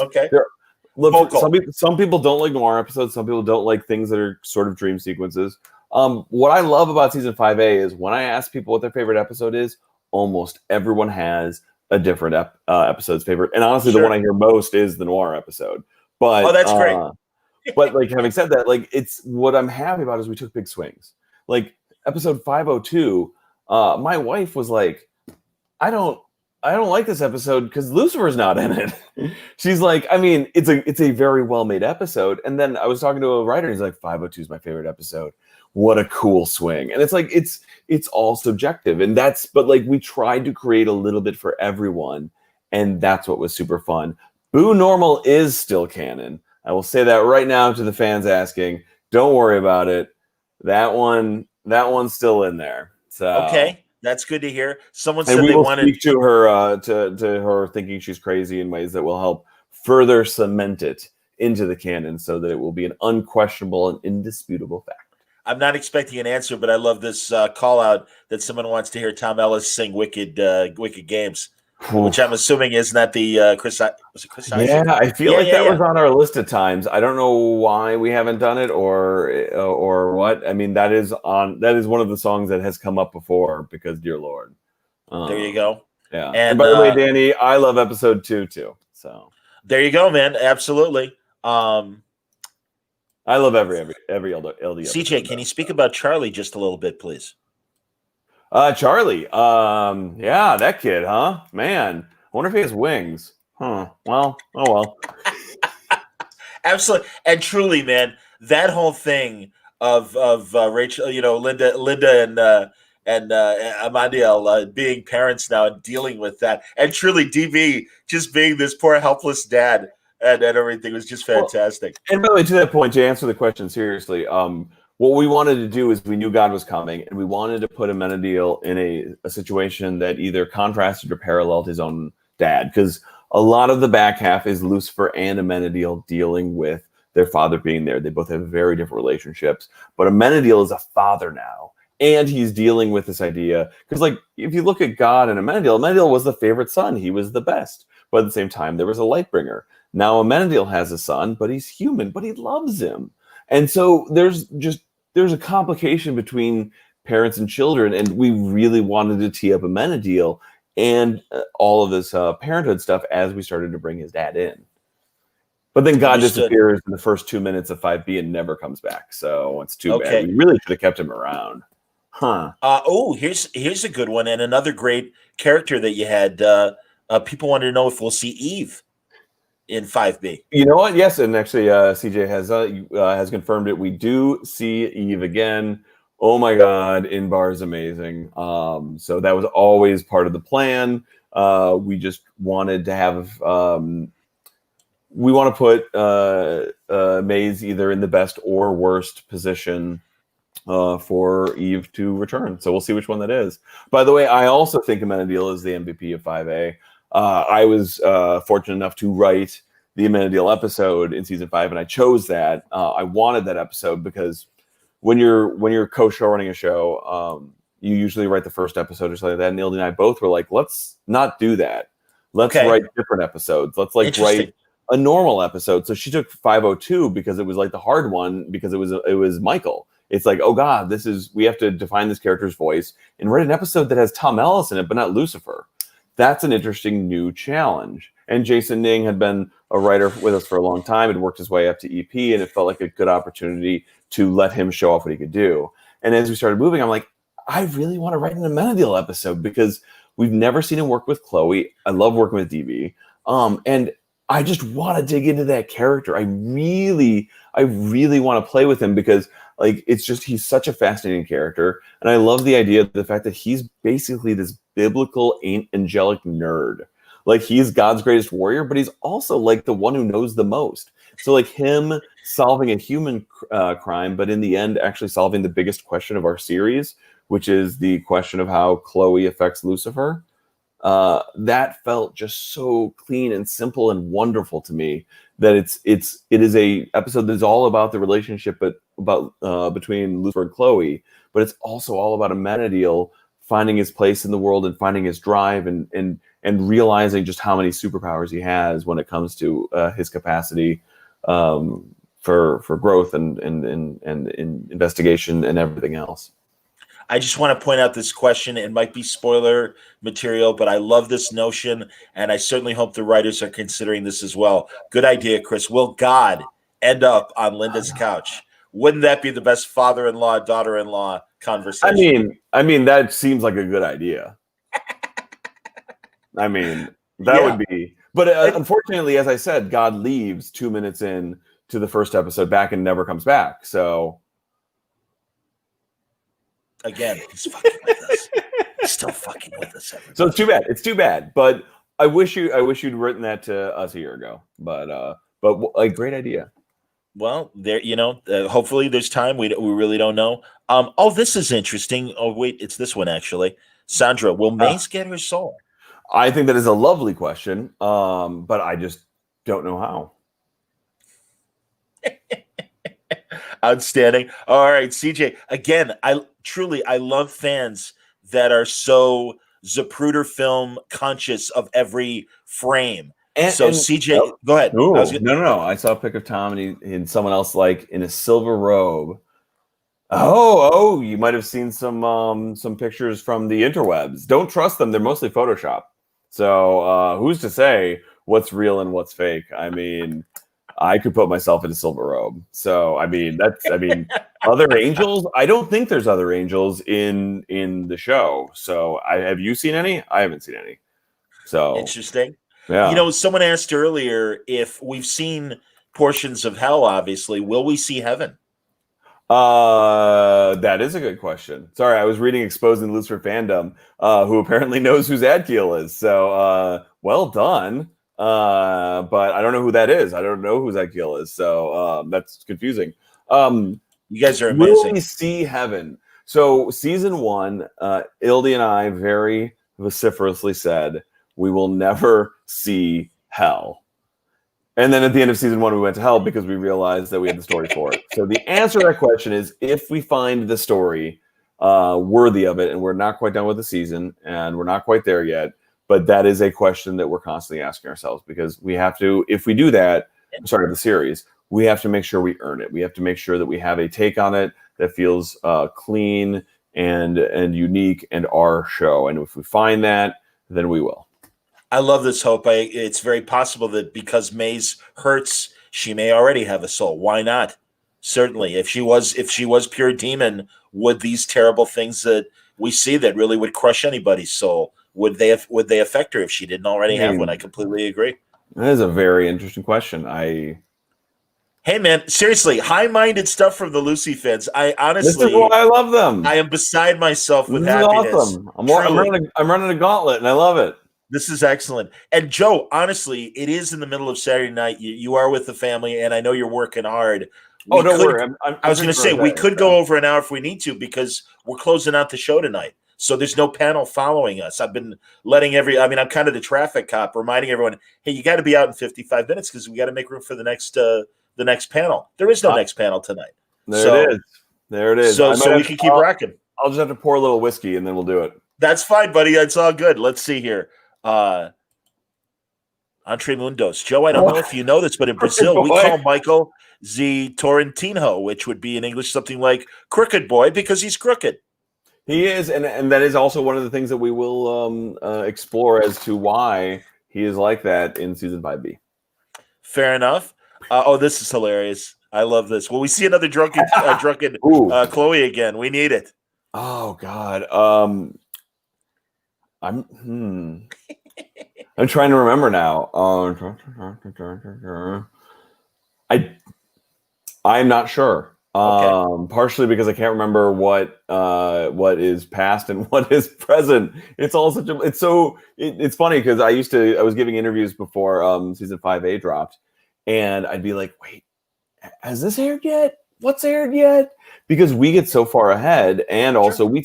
look, some people don't like noir episodes. Some people don't like things that are sort of dream sequences. What I love about season 5A is when I ask people what their favorite episode is, almost everyone has a different episode's favorite. And honestly, the one I hear most is the noir episode. But that's great. But like, having said that, like, it's what I'm happy about is we took big swings. Like episode 502, my wife was like, I don't like this episode because Lucifer's not in it. She's like, I mean, it's a very well made episode. And then I was talking to a writer, and he's like, 502 is my favorite episode. What a cool swing. And it's like, it's all subjective. And but like, we tried to create a little bit for everyone. And that's what was super fun. Boo Normal is still canon. I will say that right now to the fans asking, don't worry about it. That one's still in there. So okay. That's good to hear. Someone said they wanted to speak to her to her thinking she's crazy in ways that will help further cement it into the canon so that it will be an unquestionable and indisputable fact. I'm not expecting an answer, but I love this call out that someone wants to hear Tom Ellis sing "Wicked Games," which I'm assuming isn't that the Chris? Was it Chris? Yeah, I feel like that was on our list of times. I don't know why we haven't done it or what. I mean, that is one of the songs that has come up before because, dear Lord, there you go. Yeah, and by the way, Danny, I love episode 2 too. So there you go, man. Absolutely. I love every LD. CJ, can you speak about Charlie just a little bit, please? Charlie. Yeah, that kid, huh? Man, I wonder if he has wings. Huh. Well, oh well. Absolutely. And truly, man, that whole thing of Rachel, Linda and Amandiel being parents now and dealing with that, and truly DB just being this poor helpless dad. And everything was just fantastic. Well, and by the way, to that point, to answer the question seriously, what we wanted to do is we knew God was coming, and we wanted to put Amenadiel in a situation that either contrasted or paralleled his own dad, because a lot of the back half is Lucifer and Amenadiel dealing with their father being there. They both have very different relationships, but Amenadiel is a father now, and he's dealing with this idea, because like if you look at God and Amenadiel was the favorite son. He was the best, but at the same time, there was a light bringer. Now Amenadiel has a son, but he's human, but he loves him. And so there's a complication between parents and children, and we really wanted to tee up Amenadiel and all of this parenthood stuff as we started to bring his dad in. But then God disappears in the first 2 minutes of 5B and never comes back. So it's too bad. We really should have kept him around. Huh. Here's a good one, and another great character that you had. People wanted to know if we'll see Eve in 5B. You know what? Yes, and actually, CJ has confirmed it. We do see Eve again. Oh my God, Inbar is amazing. So that was always part of the plan. We just wanted to have we want to put Maze either in the best or worst position for Eve to return. So we'll see which one that is. By the way, I also think Amenadiel is the MVP of 5A. I was fortunate enough to write the Amenadiel episode in season 5, and I chose that. I wanted that episode because when you're co-show running a show, you usually write the first episode or something like that. And Ildy and I both were like, let's not do that. Let's write different episodes. Let's write a normal episode. So she took 502 because it was like the hard one because it was Michael. It's like, oh God, we have to define this character's voice and write an episode that has Tom Ellis in it, but not Lucifer. That's an interesting new challenge. And Jason Ning had been a writer with us for a long time, had worked his way up to EP, and it felt like a good opportunity to let him show off what he could do. And as we started moving, I'm like, I really want to write an Amenadiel episode because we've never seen him work with Chloe. I love working with DB. And I just want to dig into that character. I really want to play with him because he's such a fascinating character. And I love the idea of the fact that he's basically this biblical angelic nerd. Like he's God's greatest warrior, but he's also like the one who knows the most. So like him solving a human crime, but in the end, actually solving the biggest question of our series, which is the question of how Chloe affects Lucifer. That felt just so clean and simple and wonderful to me that it is a episode that is all about the relationship between Lucifer and Chloe, but it's also all about Amenadiel finding his place in the world and finding his drive and realizing just how many superpowers he has when it comes to his capacity for growth and investigation and everything else. I just want to point out this question. It might be spoiler material, but I love this notion, and I certainly hope the writers are considering this as well. Good idea, Chris. Will God end up on Linda's couch? Wouldn't that be the best father-in-law, daughter-in-law conversation? I mean, that seems like a good idea. I mean, that would be. But unfortunately, as I said, God leaves 2 minutes in to the first episode back and never comes back. So. Again, he's fucking with us. He's still fucking with us. Everybody. So it's too bad. But I wish you'd written that to us a year ago. But a great idea. Well, there, hopefully there's time. We really don't know. This is interesting. Oh, wait, it's this one actually. Sandra, will Mace get her soul? I think that is a lovely question. But I just don't know how. Outstanding. All right, CJ. Again, I love fans that are so Zapruder film conscious of every frame. CJ, go ahead. No. I saw a pic of Tom and someone else like in a silver robe. Oh, you might have seen some pictures from the interwebs. Don't trust them; they're mostly Photoshop. So who's to say what's real and what's fake? I mean. I could put myself in a silver robe. So, other angels? I don't think there's other angels in the show. So, have you seen any? I haven't seen any. So interesting. Yeah. Someone asked earlier if we've seen portions of hell, obviously. Will we see heaven? That is a good question. Sorry, I was reading Exposing Lucifer Phantom, who apparently knows who Zadkiel is. So, well done. But I don't know who that is. I don't know who Zadkiel is. So that's confusing. You guys are amazing. Will we see heaven? So season 1, Ildy and I very vociferously said we will never see hell. And then at the end of season 1, we went to hell because we realized that we had the story for it. So the answer to that question is if we find the story worthy of it, and we're not quite done with the season, and we're not quite there yet, but that is a question that we're constantly asking ourselves because we have to, if we do that, the series, we have to make sure we earn it. We have to make sure that we have a take on it that feels clean and unique and our show. And if we find that, then we will. I love this hope. It's very possible that because Maze hurts, she may already have a soul. Why not? Certainly, if she was pure demon, would these terrible things that we see that really would crush anybody's soul? Would they affect her if she didn't already have one? I completely agree. That is a very interesting question. Hey man, seriously, high-minded stuff from the Lucy fans. I honestly, this is why I love them. I am beside myself with this happiness. Is awesome. I'm running a gauntlet, and I love it. This is excellent. And Joe, honestly, it is in the middle of Saturday night. You are with the family, and I know you're working hard. Oh, We don't could, worry. I'm I was going to drinking say, we rosé, could go so. over an hour if we need to because we're closing out the show tonight. So there's no panel following us. I've been I'm kind of the traffic cop, reminding everyone, hey, you got to be out in 55 minutes because we got to make room for the next panel. There is no next panel tonight. There it is. There it is. So we can keep rocking. I'll just have to pour a little whiskey and then we'll do it. That's fine, buddy. That's all good. Let's see here. Entre Mundos. Joe, I don't know if you know this, but in Brazil, we call Michael the Torrentino, which would be in English something like crooked boy because he's crooked. He is, and that is also one of the things that we will explore as to why he is like that in season 5B. Fair enough. This is hilarious. I love this. Will we see another drunken Chloe again? We need it. Oh God. I'm trying to remember now. I'm not sure. Okay. Partially because I can't remember what is past and what is present. It's all such a. It's funny because I was giving interviews before season 5A dropped, and I'd be like, wait, has this aired yet? What's aired yet? Because we get so far ahead, and also we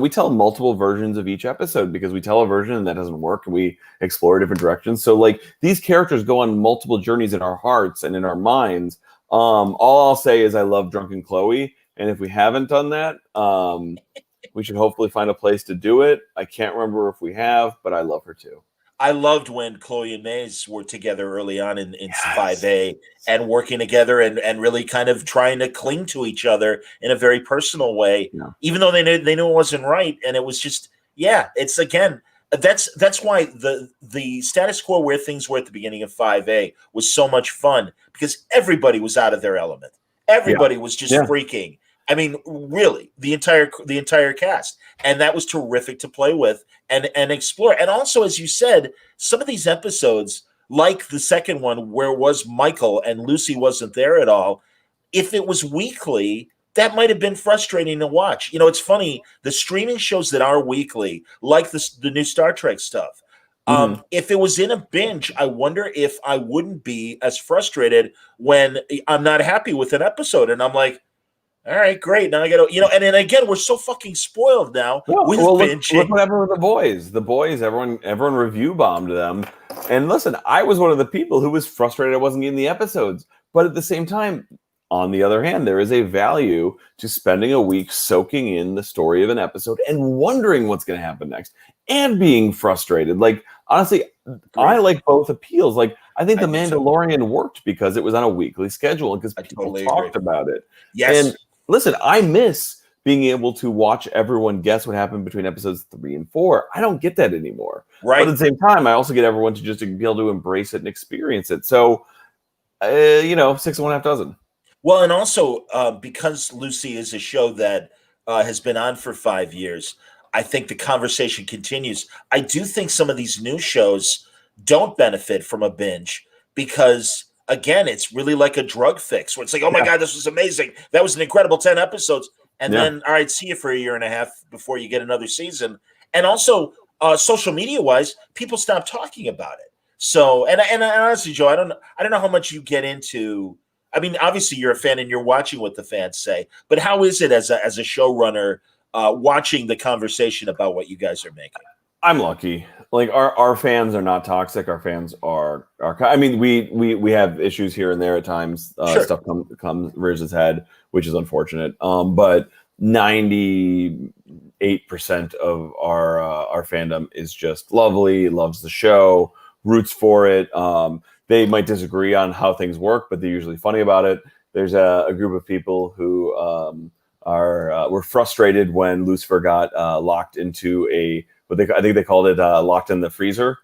tell multiple versions of each episode because we tell a version and that doesn't work, and we explore different directions. So like these characters go on multiple journeys in our hearts and in our minds. All I'll say is I love Drunken Chloe, and if we haven't done that, we should hopefully find a place to do it. I can't remember if we have, but I love her too. I loved when Chloe and Maze were together early on in 5A and working together and really kind of trying to cling to each other in a very personal way, even though they knew it wasn't right. And it was just, it's again, that's why the status quo where things were at the beginning of 5A was so much fun because everybody was out of their element. Everybody was just freaking. I mean, really, the entire cast, and that was terrific to play with and explore. And also, as you said, some of these episodes, like the second one where it was Michael and Lucy wasn't there at all, if it was weekly, that might have been frustrating to watch. You know, it's funny, the streaming shows that are weekly, like the new Star Trek stuff, if it was in a binge, I wonder if I wouldn't be as frustrated when I'm not happy with an episode, and I'm like, all right, great. Now I got to, and then again, we're so fucking spoiled now with binging. Look what happened with the boys. The boys, everyone review bombed them. And listen, I was one of the people who was frustrated I wasn't getting the episodes. But at the same time, on the other hand, there is a value to spending a week soaking in the story of an episode and wondering what's going to happen next and being frustrated. Like, honestly, I like both appeals. Like, I think The Mandalorian worked because it was on a weekly schedule and because people talked about it. Yes. And listen, I miss being able to watch everyone guess what happened between episodes 3 and 4. I don't get that anymore. Right. But at the same time, I also get everyone to just be able to embrace it and experience it. So, 6 and 1/2 dozen. Well, and also because Lucy is a show that has been on for 5 years, I think the conversation continues. I do think some of these new shows don't benefit from a binge because, again, it's really like a drug fix where it's like, oh my God, this was amazing. That was an incredible 10 episodes. And then, all right, see you for a year and a half before you get another season. And also, social media wise, people stop talking about it. So, and honestly, Joe, I don't know how much you get into. I mean, obviously you're a fan and you're watching what the fans say, but how is it as a showrunner watching the conversation about what you guys are making? I'm lucky. Like our fans are not toxic. Our fans are. I mean, we have issues here and there at times. Stuff comes rears its head, which is unfortunate. But 98% of our fandom is just lovely. Loves the show, roots for it. They might disagree on how things work, but they're usually funny about it. There's a group of people who were frustrated when Lucifer got locked into I think they called it locked in the freezer,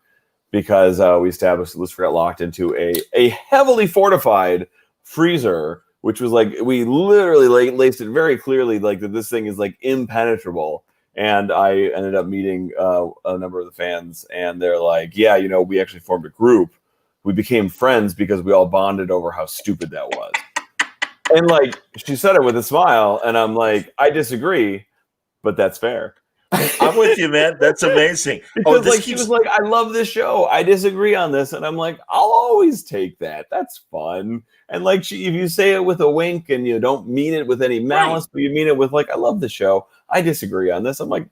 because we established that Lucifer got locked into a heavily fortified freezer, which was like, we literally laced it very clearly like that this thing is like impenetrable. And I ended up meeting a number of the fans, and they're like, yeah, we actually formed a group. We became friends because we all bonded over how stupid that was. And like, she said it with a smile, and I'm like, I disagree, but that's fair. I'm with you, man. That's amazing. Oh, Because this like she was keeps like, I love this show. I disagree on this. And I'm like, I'll always take that. That's fun. And like if you say it with a wink and you don't mean it with any right. malice, but you mean it with like, I love the show. I disagree on this. I'm like,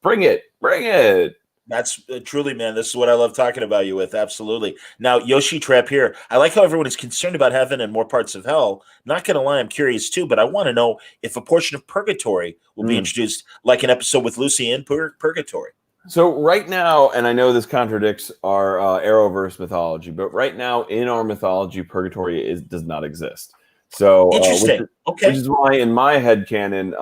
bring it. Bring it. That's truly, man. This is what I love talking about you with. Absolutely. Now, Yoshi Trap here. I like how everyone is concerned about heaven and more parts of hell. Not going to lie, I'm curious too, but I want to know if a portion of purgatory will be introduced, like an episode with Lucy in purgatory. So right now, and I know this contradicts our Arrowverse mythology, but right now in our mythology, purgatory does not exist. So, Interesting. which is why in my headcanon,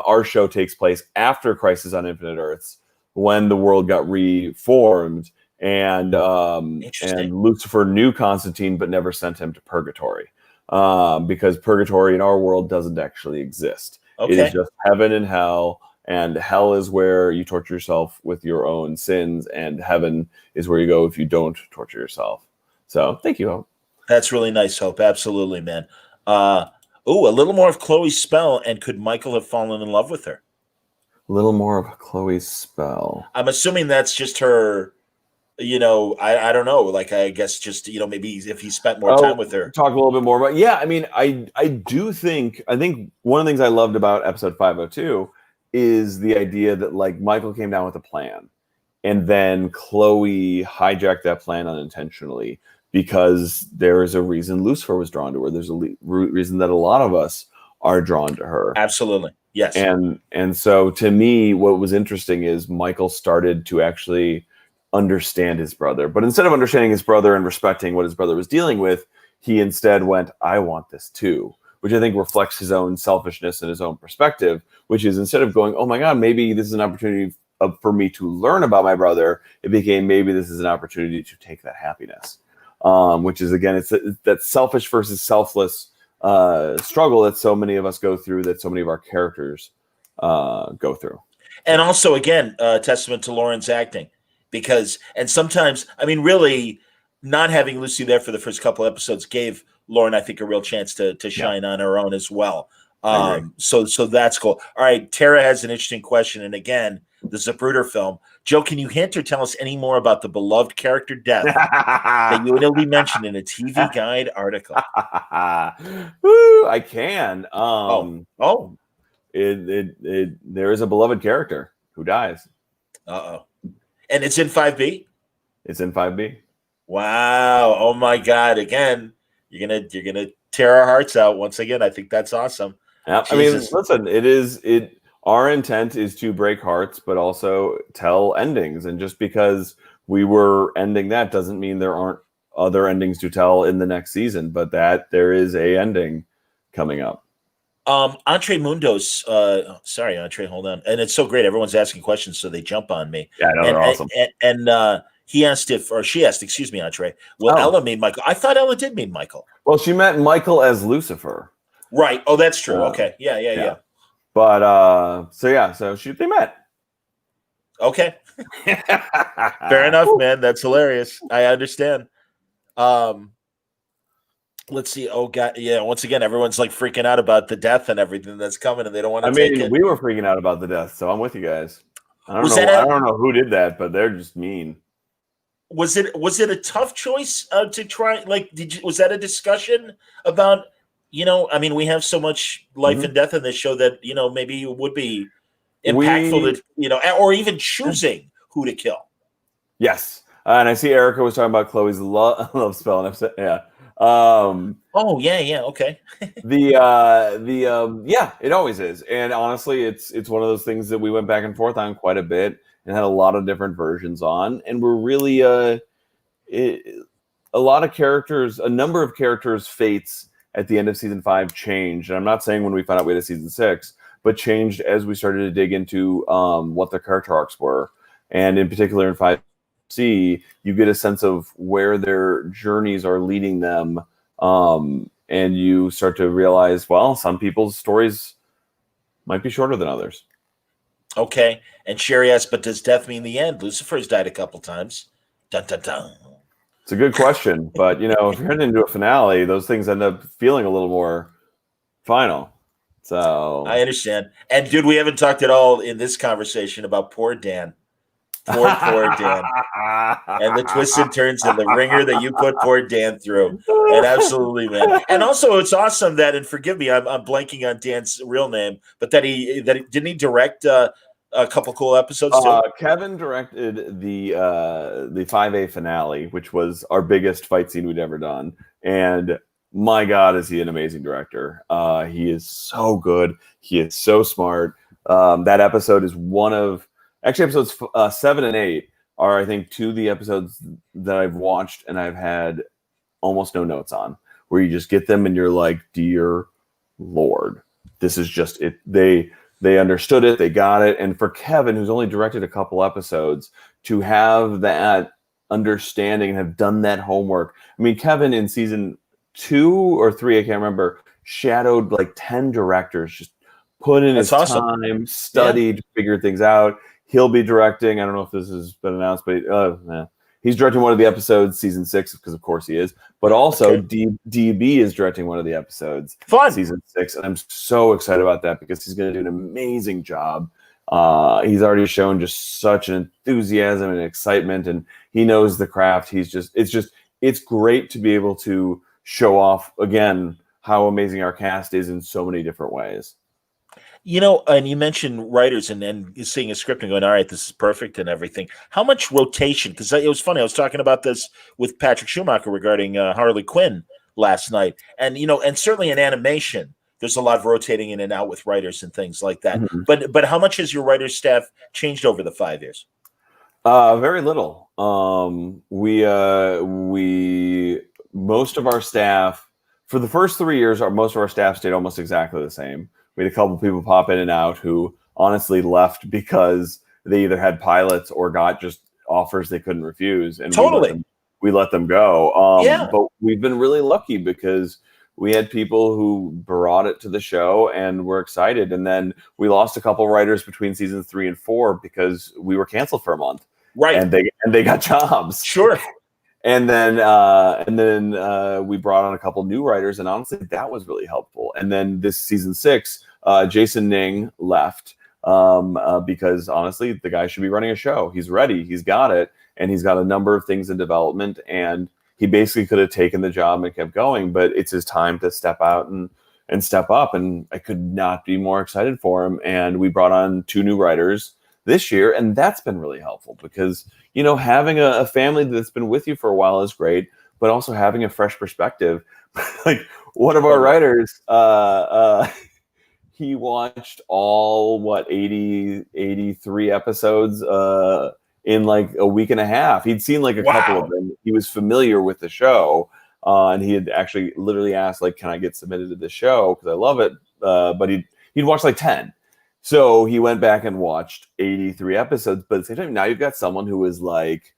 our show takes place after Crisis on Infinite Earths, when the world got reformed, and Lucifer knew Constantine but never sent him to purgatory, because purgatory in our world doesn't actually exist. It is just heaven and hell. And hell is where you torture yourself with your own sins, and heaven is where you go if you don't torture yourself. So, thank you, Hope. That's really nice, Hope. Absolutely, man. A little more of Chloe's spell, and could Michael have fallen in love with her? A little more of Chloe's spell. I'm assuming that's just her. I don't know. Like, I guess just maybe if he spent more time with her. Talk a little bit more about. Yeah, I mean, I think one of the things I loved about episode 502 is the idea that like Michael came down with a plan, and then Chloe hijacked that plan unintentionally, because there is a reason Lucifer was drawn to her. There's a reason that a lot of us are drawn to her. Absolutely. Yes. And so to me, what was interesting is Michael started to actually understand his brother, but instead of understanding his brother and respecting what his brother was dealing with, he instead went, I want this too, which I think reflects his own selfishness and his own perspective, which is instead of going, oh my God, maybe this is an opportunity for me to learn about my brother, it became maybe this is an opportunity to take that happiness, which is, again, it's that selfish versus selfless struggle that so many of us go through, that so many of our characters go through. And also, again, testament to Lauren's acting, because, and sometimes, I mean, really, not having Lucy there for the first couple episodes gave Lauren, I think, a real chance to shine on her own as well. So that's cool. All right, Tara has an interesting question, and again, the Zapruder film. Joe, can you hint or tell us any more about the beloved character Death that you will be mentioned in a TV Guide article? Woo, I can. There is a beloved character who dies. And it's in 5B? It's in 5B. Wow. Oh my God. Again, you're gonna tear our hearts out once again. I think that's awesome. Yeah. I mean, listen, our intent is to break hearts, but also tell endings. And just because we were ending that doesn't mean there aren't other endings to tell in the next season, but that there is a ending coming up. Entre Mundos, sorry, Entre, hold on. And it's so great. Everyone's asking questions, so they jump on me. Yeah, I know, they're awesome. And she asked, excuse me, Entre, well, Ella mean Michael. I thought Ella did mean Michael. Well, she meant Michael as Lucifer. Right. Oh, that's true. Okay. Yeah. But, so they met. Okay. Fair enough, man. That's hilarious. I understand. Let's see. Oh God, yeah. Once again, everyone's like freaking out about the death and everything that's coming, and they don't want to take it. We were freaking out about the death, so I'm with you guys. I don't know who did that, but they're just mean. Was it a tough choice to try? Like, was that a discussion about? I mean, we have so much life and death in this show that maybe it would be impactful to or even choosing who to kill. Yes, and I see Erica was talking about Chloe's love spell, and I've said, yeah. Okay. It always is, and honestly, it's one of those things that we went back and forth on quite a bit and had a lot of different versions on, and we're really a lot of characters, a number of characters' fates at the end of season 5 changed. And I'm not saying when we found out we had a season 6, but changed as we started to dig into what their character arcs were, and in particular in 5C, you get a sense of where their journeys are leading them, and you start to realize, well, some people's stories might be shorter than others. Okay. And Sherry asks, but does death mean the end? Lucifer's died a couple times. Dun, dun, dun. It's a good question, but if you're heading into a finale, those things end up feeling a little more final. So I understand. And dude, we haven't talked at all in this conversation about poor Dan. Poor Dan. And the twists and turns and the ringer that you put poor Dan through. And absolutely, man. And also, it's awesome that, and forgive me, I'm blanking on Dan's real name, but didn't he direct a couple cool episodes too? Kevin directed the 5A finale, which was our biggest fight scene we'd ever done. And my God, is he an amazing director? He is so good. He is so smart. That episode is one of episodes 7 and 8 are, I think, two of the episodes that I've watched and I've had almost no notes on, where you just get them and you're like, dear Lord, this is just it. They understood it, they got it. And for Kevin, who's only directed a couple episodes, to have that understanding and have done that homework. I mean, Kevin in season 2 or 3, I can't remember, shadowed like 10 directors, just put in his time, studied, figured things out. He'll be directing. I don't know if this has been announced, but he's directing one of the episodes, season 6, because of course he is. But also, DB is directing one of the episodes, season 6, and I'm so excited about that because he's going to do an amazing job. He's already shown just such an enthusiasm and excitement, and he knows the craft. It's great to be able to show off again how amazing our cast is in so many different ways. You know, and you mentioned writers and seeing a script and going, all right, this is perfect and everything. How much rotation? Because it was funny. I was talking about this with Patrick Schumacher regarding Harley Quinn last night. And, and certainly in animation, there's a lot of rotating in and out with writers and things like that. Mm-hmm. But how much has your writer's staff changed over the 5 years? Very little. We most of our staff, for the first 3 years, most of our staff stayed almost exactly the same. We had a couple people pop in and out who honestly left because they either had pilots or got just offers they couldn't refuse, and we let them go. But we've been really lucky because we had people who brought it to the show and were excited, and then we lost a couple writers between seasons 3 and 4 because we were canceled for a month, right? And they got jobs, sure. And then we brought on a couple new writers, and honestly, that was really helpful. And then this season 6, Jason Ning left because honestly, the guy should be running a show. He's ready, he's got it, and he's got a number of things in development. And he basically could have taken the job and kept going, but it's his time to step out and step up. And I could not be more excited for him. And we brought on 2 new writers this year, and that's been really helpful because having a family that's been with you for a while is great, but also having a fresh perspective. Like one of our writers, he watched all 83 episodes in like a week and a half. He'd seen like a couple of them. He was familiar with the show, and he had actually literally asked, like, can I get submitted to the show because I love it, but he'd watched like 10. So he went back and watched 83 episodes, but at the same time, now you've got someone who is like,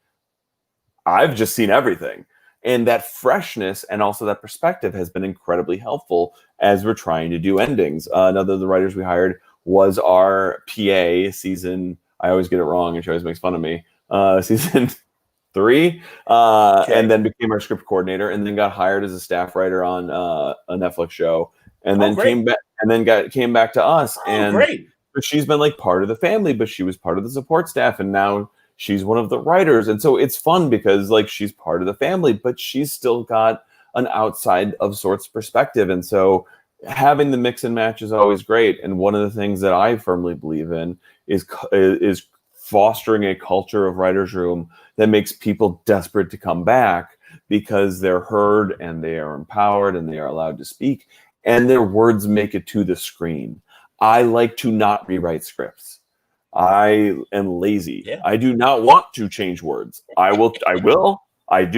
I've just seen everything. And that freshness and also that perspective has been incredibly helpful as we're trying to do endings. Another of the writers we hired was our PA season. I always get it wrong, and she always makes fun of me. Season 3, and then became our script coordinator, and then got hired as a staff writer on a Netflix show, and then came back to us. But she's been like part of the family, but she was part of the support staff, and now she's one of the writers. And so it's fun because like she's part of the family, but she's still got an outside of sorts perspective. And so having the mix and match is always great. And one of the things that I firmly believe in is fostering a culture of writer's room that makes people desperate to come back because they're heard and they are empowered and they are allowed to speak and their words make it to the screen. I like to not rewrite scripts. I am lazy. Yeah. I do not want to change words. I often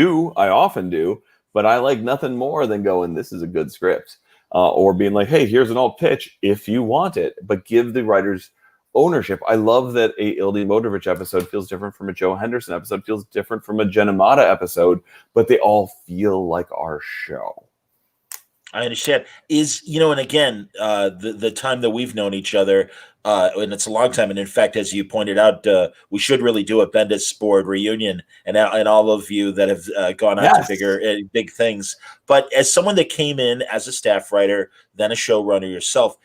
do, but I like nothing more than going, this is a good script. Or being like, hey, here's an old pitch if you want it, but give the writers ownership. I love that a Ildi Modrovich episode feels different from a Joe Henderson episode, feels different from a Jen Amata episode, but they all feel like our show. I understand. And again, the time that we've known each other, and it's a long time. And in fact, as you pointed out, we should really do a Bendis board reunion, and all of you that have gone on to big things. But as someone that came in as a staff writer, then a showrunner yourself,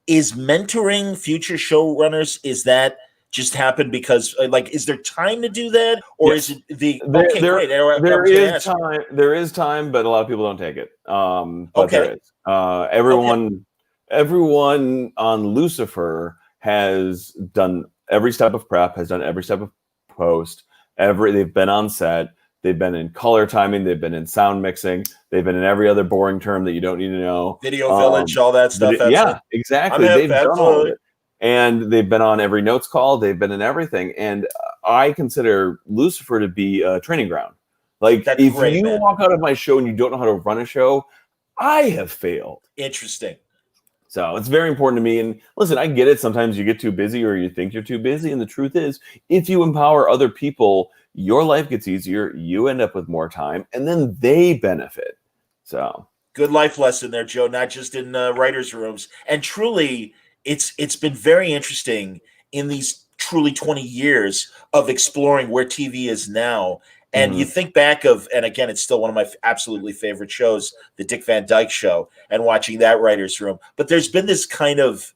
Is mentoring future showrunners, is that just happen because like, is there time to do that, or is Yes. it the There, okay, there, great. I there was going to is ask. time. There is time, but a lot of people don't take it. But there Okay, is. okay, Everyone on Lucifer has done every step of prep, has done every step of post. They've been on set. They've been in color timing. They've been in sound mixing. They've been in every other boring term that you don't need to know. Video Village, all that stuff. Yeah, Absolutely, I'm exactly. hip. They've done all of Absolutely, it, and they've been on every notes call. They've been in everything, and I consider Lucifer to be a training ground. Like, that's if great, you man. walk out of my show and you don't know how to run a show, I have failed. Interesting. So it's very important to me. And listen, I get it. Sometimes you get too busy or you think you're too busy. And the truth is, if you empower other people, your life gets easier. You end up with more time, and then they benefit. So Good life lesson there, Joe. Not just in writers' rooms, and truly, it's been very interesting in these truly 20 years of exploring where TV is now. And you mhm. think back of, and again, it's still one of my absolutely favorite shows, the Dick Van Dyke Show, and watching that writers' room. But there's been this kind of,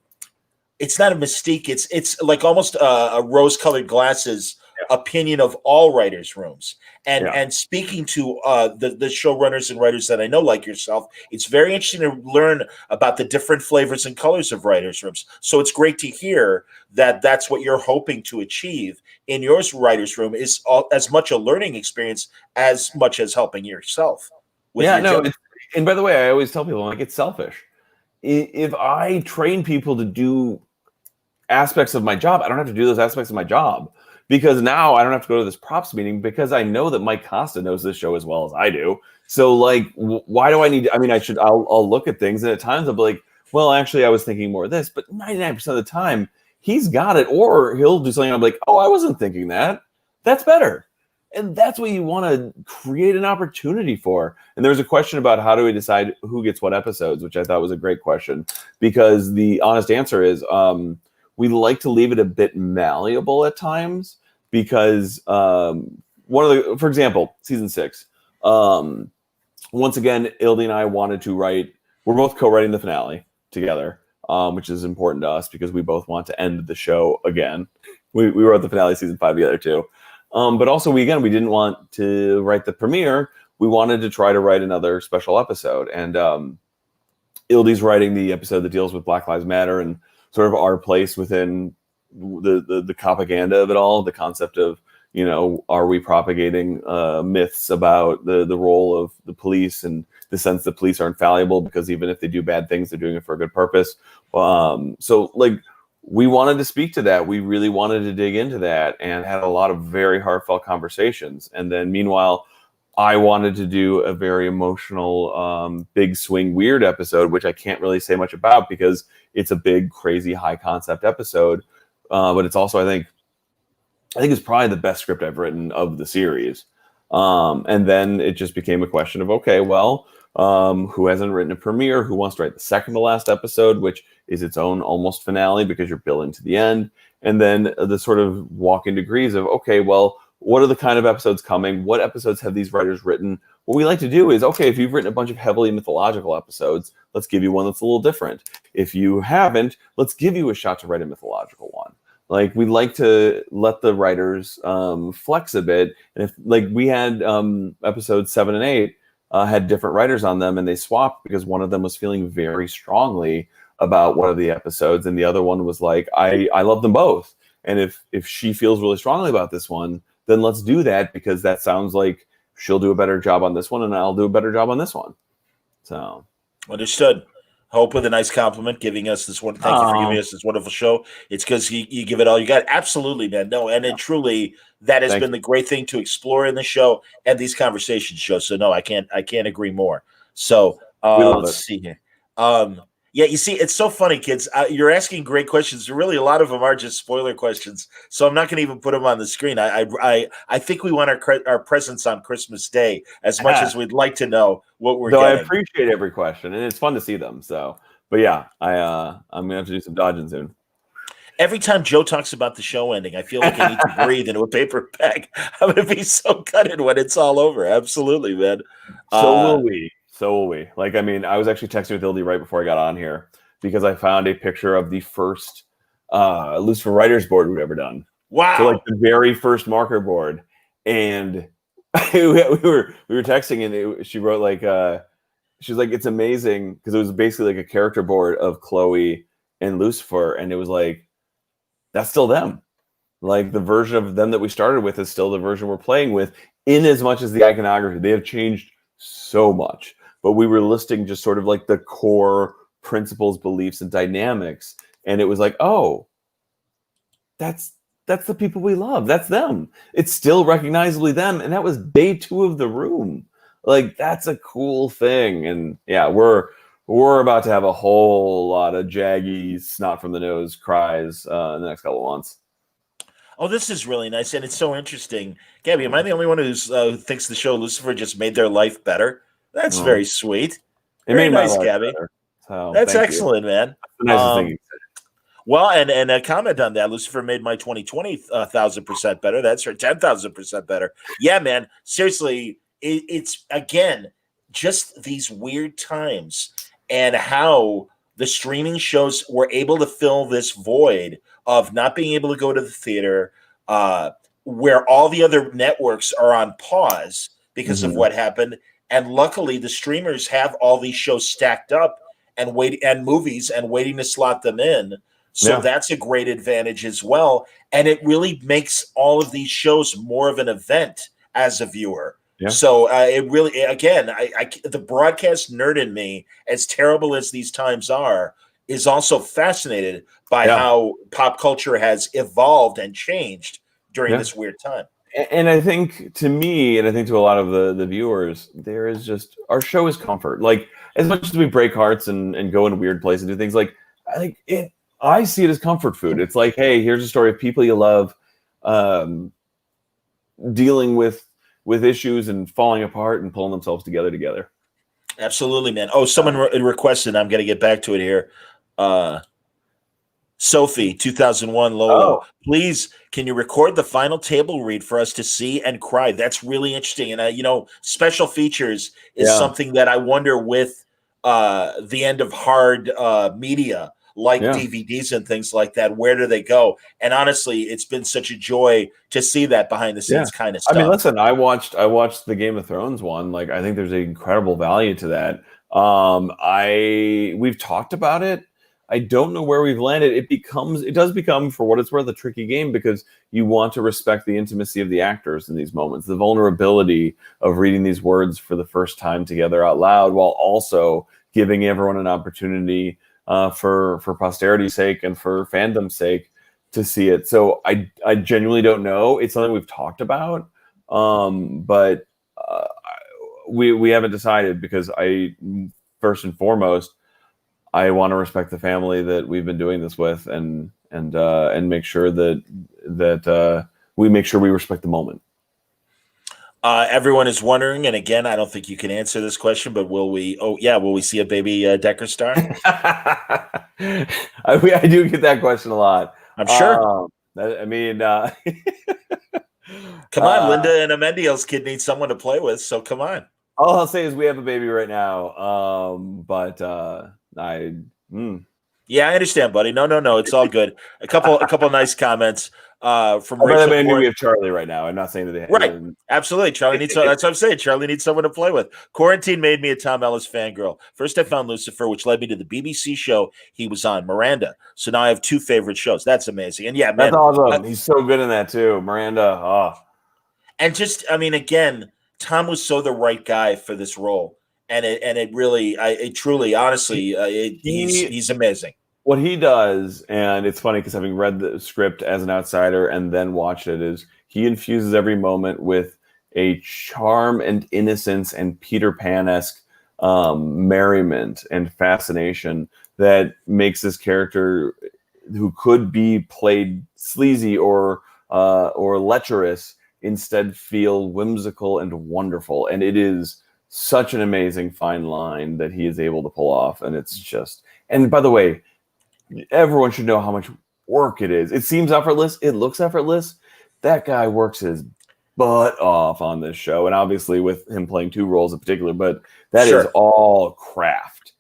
it's not a mystique. It's like almost a rose-colored glasses opinion of all writers' rooms. Yeah. And speaking to the showrunners and writers that I know, like yourself, it's very interesting to learn about the different flavors and colors of writers' rooms. So it's great to hear that that's what you're hoping to achieve in your writers' room, is as much a learning experience as much as helping yourself with Yeah, your no. job. And by the way, I always tell people, like, it's selfish. If I train people to do aspects of my job, I don't have to do those aspects of my job, because now I don't have to go to this props meeting because I know that Mike Costa knows this show as well as I do. So, like, why do I need to, I mean, I'll look at things, and at times I'll be like, well, actually, I was thinking more of this, but 99% of the time, he's got it, or he'll do something. I'm like, oh, I wasn't thinking that. That's better. And that's what you want to create an opportunity for. And there's a question about how do we decide who gets what episodes, which I thought was a great question, because the honest answer is, we like to leave it a bit malleable at times, because one of the, for example, season 6, once again, Ildy and I wanted to write, we're both co-writing the finale together, which is important to us because we both want to end the show again. We wrote the finale season 5 together too. But also, we didn't want to write the premiere. We wanted to try to write another special episode. And Ildy's writing the episode that deals with Black Lives Matter and sort of our place within the propaganda of it all, the concept of, are we propagating myths about the role of the police, and the sense that police are infallible because even if they do bad things, they're doing it for a good purpose. So, like, we wanted to speak to that. We really wanted to dig into that and had a lot of very heartfelt conversations. And then meanwhile, I wanted to do a very emotional, big swing, weird episode, which I can't really say much about because it's a big, crazy, high concept episode. But it's also, I think it's probably the best script I've written of the series. And then it just became a question of, okay, well, who hasn't written a premiere? Who wants to write the second to last episode, which is its own almost finale because you're building to the end? And then the sort of walking degrees of, okay, well, what are the kind of episodes coming? What episodes have these writers written? What we like to do is, okay, if you've written a bunch of heavily mythological episodes, let's give you one that's a little different. If you haven't, let's give you a shot to write a mythological one. Like, we like to let the writers flex a bit. And if, like, we had episodes 7 and 8 had different writers on them, and they swapped because one of them was feeling very strongly about one of the episodes, and the other one was like, I love them both. And if she feels really strongly about this one, then let's do that, because that sounds like she'll do a better job on this one, and I'll do a better job on this one. So Understood. Hope with a nice compliment, giving us this one. Thank you for giving us this wonderful show. It's because you give it all you got. Absolutely, man. No, and then truly, that has been the great thing to explore in the show and these conversations show. So no, I can't agree more. So let's see here. Yeah, you see, it's so funny, kids. You're asking great questions. Really, a lot of them are just spoiler questions. So I'm not going to even put them on the screen. I think we want our presents on Christmas Day as much as we'd like to know what we're Though getting. I appreciate every question, and it's fun to see them. So, but yeah, I'm gonna have to do some dodging soon. Every time Joe talks about the show ending, I feel like I need to breathe into a paper bag. I'm going to be so gutted when it's all over. Absolutely, man. So will we. So will we. Like, I mean, I was actually texting with Ildy right before I got on here, because I found a picture of the first Lucifer writers board we've ever done. Wow. So like the very first marker board, and we were texting, and she wrote like she was like, it's amazing, because it was basically like a character board of Chloe and Lucifer, and it was like, that's still them. Like the version of them that we started with is still the version we're playing with, in as much as the iconography. They have changed so much, but we were listing just sort of like the core principles, beliefs, and dynamics, and it was like, oh, that's the people we love. That's them. It's still recognizably them, and that was day 2 of the room. Like, that's a cool thing. And yeah, we're about to have a whole lot of jaggy snot from the nose cries in the next couple of months. Oh, this is really nice, and it's so interesting. Gabby, am I the only one who thinks the show Lucifer just made their life better? That's very sweet. It Very made my nice, life Gabby. better. So, That's thank excellent, you. man. That's the nicest thing you said. Well, and a comment on that. Lucifer made my 2020 1,000% better. That's her 10,000% better. Yeah, man. Seriously, it's again just these weird times, and how the streaming shows were able to fill this void of not being able to go to the theater, where all the other networks are on pause because of what happened. And luckily, the streamers have all these shows stacked up and movies and waiting to slot them in. So that's a great advantage as well. And it really makes all of these shows more of an event as a viewer. Yeah. So it really, again, the broadcast nerd in me, as terrible as these times are, is also fascinated by how pop culture has evolved and changed during this weird time. And I think, to me, and I think to a lot of the viewers, there is just, our show is comfort. Like, as much as we break hearts and go in weird places and do things, like, I see it as comfort food. It's like, hey, here's a story of people you love, dealing with issues and falling apart and pulling themselves together. Absolutely, man. Oh, someone requested, I'm going to get back to it here. Sophie, 2001 Lolo. Please, can you record the final table read for us to see and cry? That's really interesting. And, special features is something that I wonder with the end of hard media, like DVDs and things like that. Where do they go? And honestly, it's been such a joy to see that behind the scenes kind of stuff. I mean, listen, I watched the Game of Thrones one. Like, I think there's an incredible value to that. We've talked about it. I don't know where we've landed. It does become, for what it's worth, a tricky game, because you want to respect the intimacy of the actors in these moments, the vulnerability of reading these words for the first time together out loud, while also giving everyone an opportunity for posterity's sake and for fandom's sake to see it. So I genuinely don't know. It's something we've talked about, but we haven't decided, because first and foremost, I want to respect the family that we've been doing this with, and make sure that we make sure we respect the moment. Everyone is wondering, and again, I don't think you can answer this question, but will we see a baby Decker star? I do get that question a lot. I'm sure. I mean, come on, Linda and Amendiel's kid needs someone to play with, so come on. All I'll say is we have a baby right now, but yeah, I understand, buddy. No, it's all good. A couple nice comments from Rachel. I mean, we have Charlie right now. I'm not saying that they right. Absolutely, Charlie needs. That's what I'm saying. Charlie needs someone to play with. Quarantine made me a Tom Ellis fangirl. First, I found Lucifer, which led me to the BBC show he was on, Miranda. So now I have 2 favorite shows. That's amazing. And yeah, man, that's awesome. He's so good in that too, Miranda. Oh. And just, I mean, again, Tom was so the right guy for this role, and it really, truly, honestly, he's amazing. What he does, and it's funny because having read the script as an outsider and then watched it, is he infuses every moment with a charm and innocence and Peter Pan-esque merriment and fascination that makes this character, who could be played sleazy or lecherous, instead feel whimsical and wonderful. And it is such an amazing fine line that he is able to pull off. And it's just, and by the way, everyone should know how much work it is. It seems effortless. It looks effortless. That guy works his butt off on this show. And obviously with him playing 2 roles in particular, but that is all craft.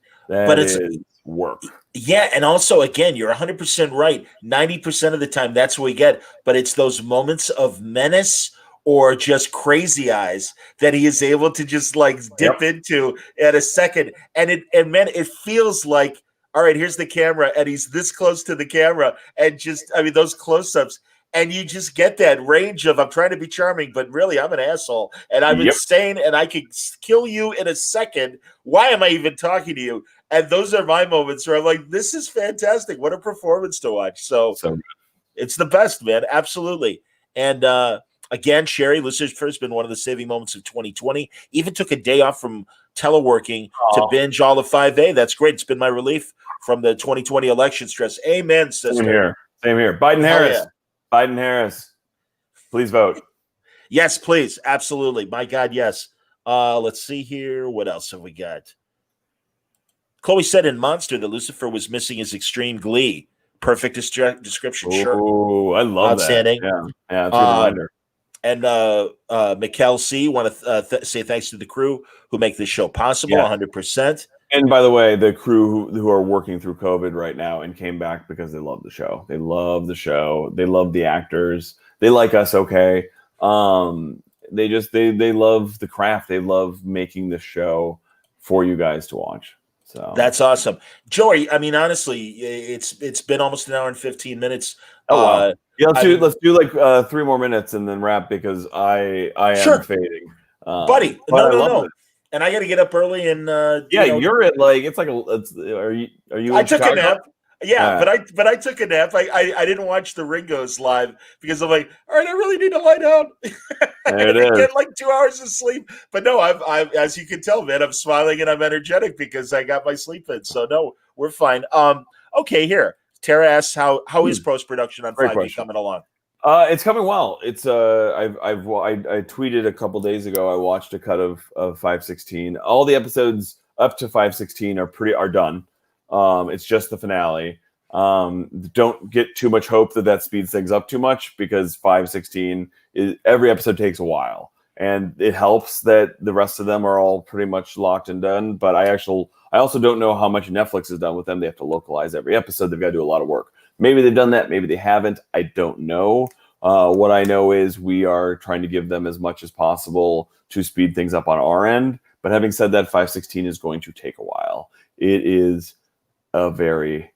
work. Yeah, and also again, you're 100% right. 90% of the time, that's what we get. But it's those moments of menace or just crazy eyes that he is able to just like dip into at a second. And man, it feels like, all right, here's the camera, and he's this close to the camera, and just I mean those close-ups. And you just get that range of I'm trying to be charming, but really I'm an asshole and I'm insane and I could kill you in a second. Why am I even talking to you? And those are my moments where I'm like, this is fantastic. What a performance to watch. So it's the best, man. Absolutely. And again, Sherry, Lucifer has been one of the saving moments of 2020. Even took a day off from teleworking to binge all of 5A. That's great. It's been my relief from the 2020 election stress. Amen, sister. Same here. Biden-Harris. Yeah. Biden-Harris. Please vote. Yes, please. Absolutely. My God, yes. Let's see here. What else have we got? Chloe said in Monster that Lucifer was missing his extreme glee. Perfect description. Sure. Oh, I love Outstanding. that. Yeah, that's a good reminder. And Mikkel C. want to say thanks to the crew who make this show possible. 100%. And by the way, the crew who are working through COVID right now and came back because they love the show. They love the show. They love the actors. They like us. Okay. They love the craft. They love making this show for you guys to watch. So that's awesome, Joey. I mean, honestly, it's been almost an hour and 15 minutes. Oh wow! Yeah, let's do like 3 more minutes and then wrap because I am fading, buddy. No. And I got to get up early and you're at like it's like are you? I took a nap. Yeah, but I took a nap. I didn't watch the Ringos live because I'm like, all right, I really need to lie down. I get like 2 hours of sleep. But no, I've as you can tell, man, I'm smiling and I'm energetic because I got my sleep in. So no, we're fine. Okay, here. Tara asks how is post-production on 5E coming along? It's coming well. It's I tweeted a couple days ago. I watched a cut of 516. All the episodes up to 516 are done. It's just the finale. Don't get too much hope that speeds things up too much because 516 every episode takes a while, and it helps that the rest of them are all pretty much locked and done. But I also don't know how much Netflix has done with them. They have to localize every episode. They've got to do a lot of work. Maybe they've done that. Maybe they haven't. I don't know. What I know is we are trying to give them as much as possible to speed things up on our end. But having said that, 516 is going to take a while. It is a very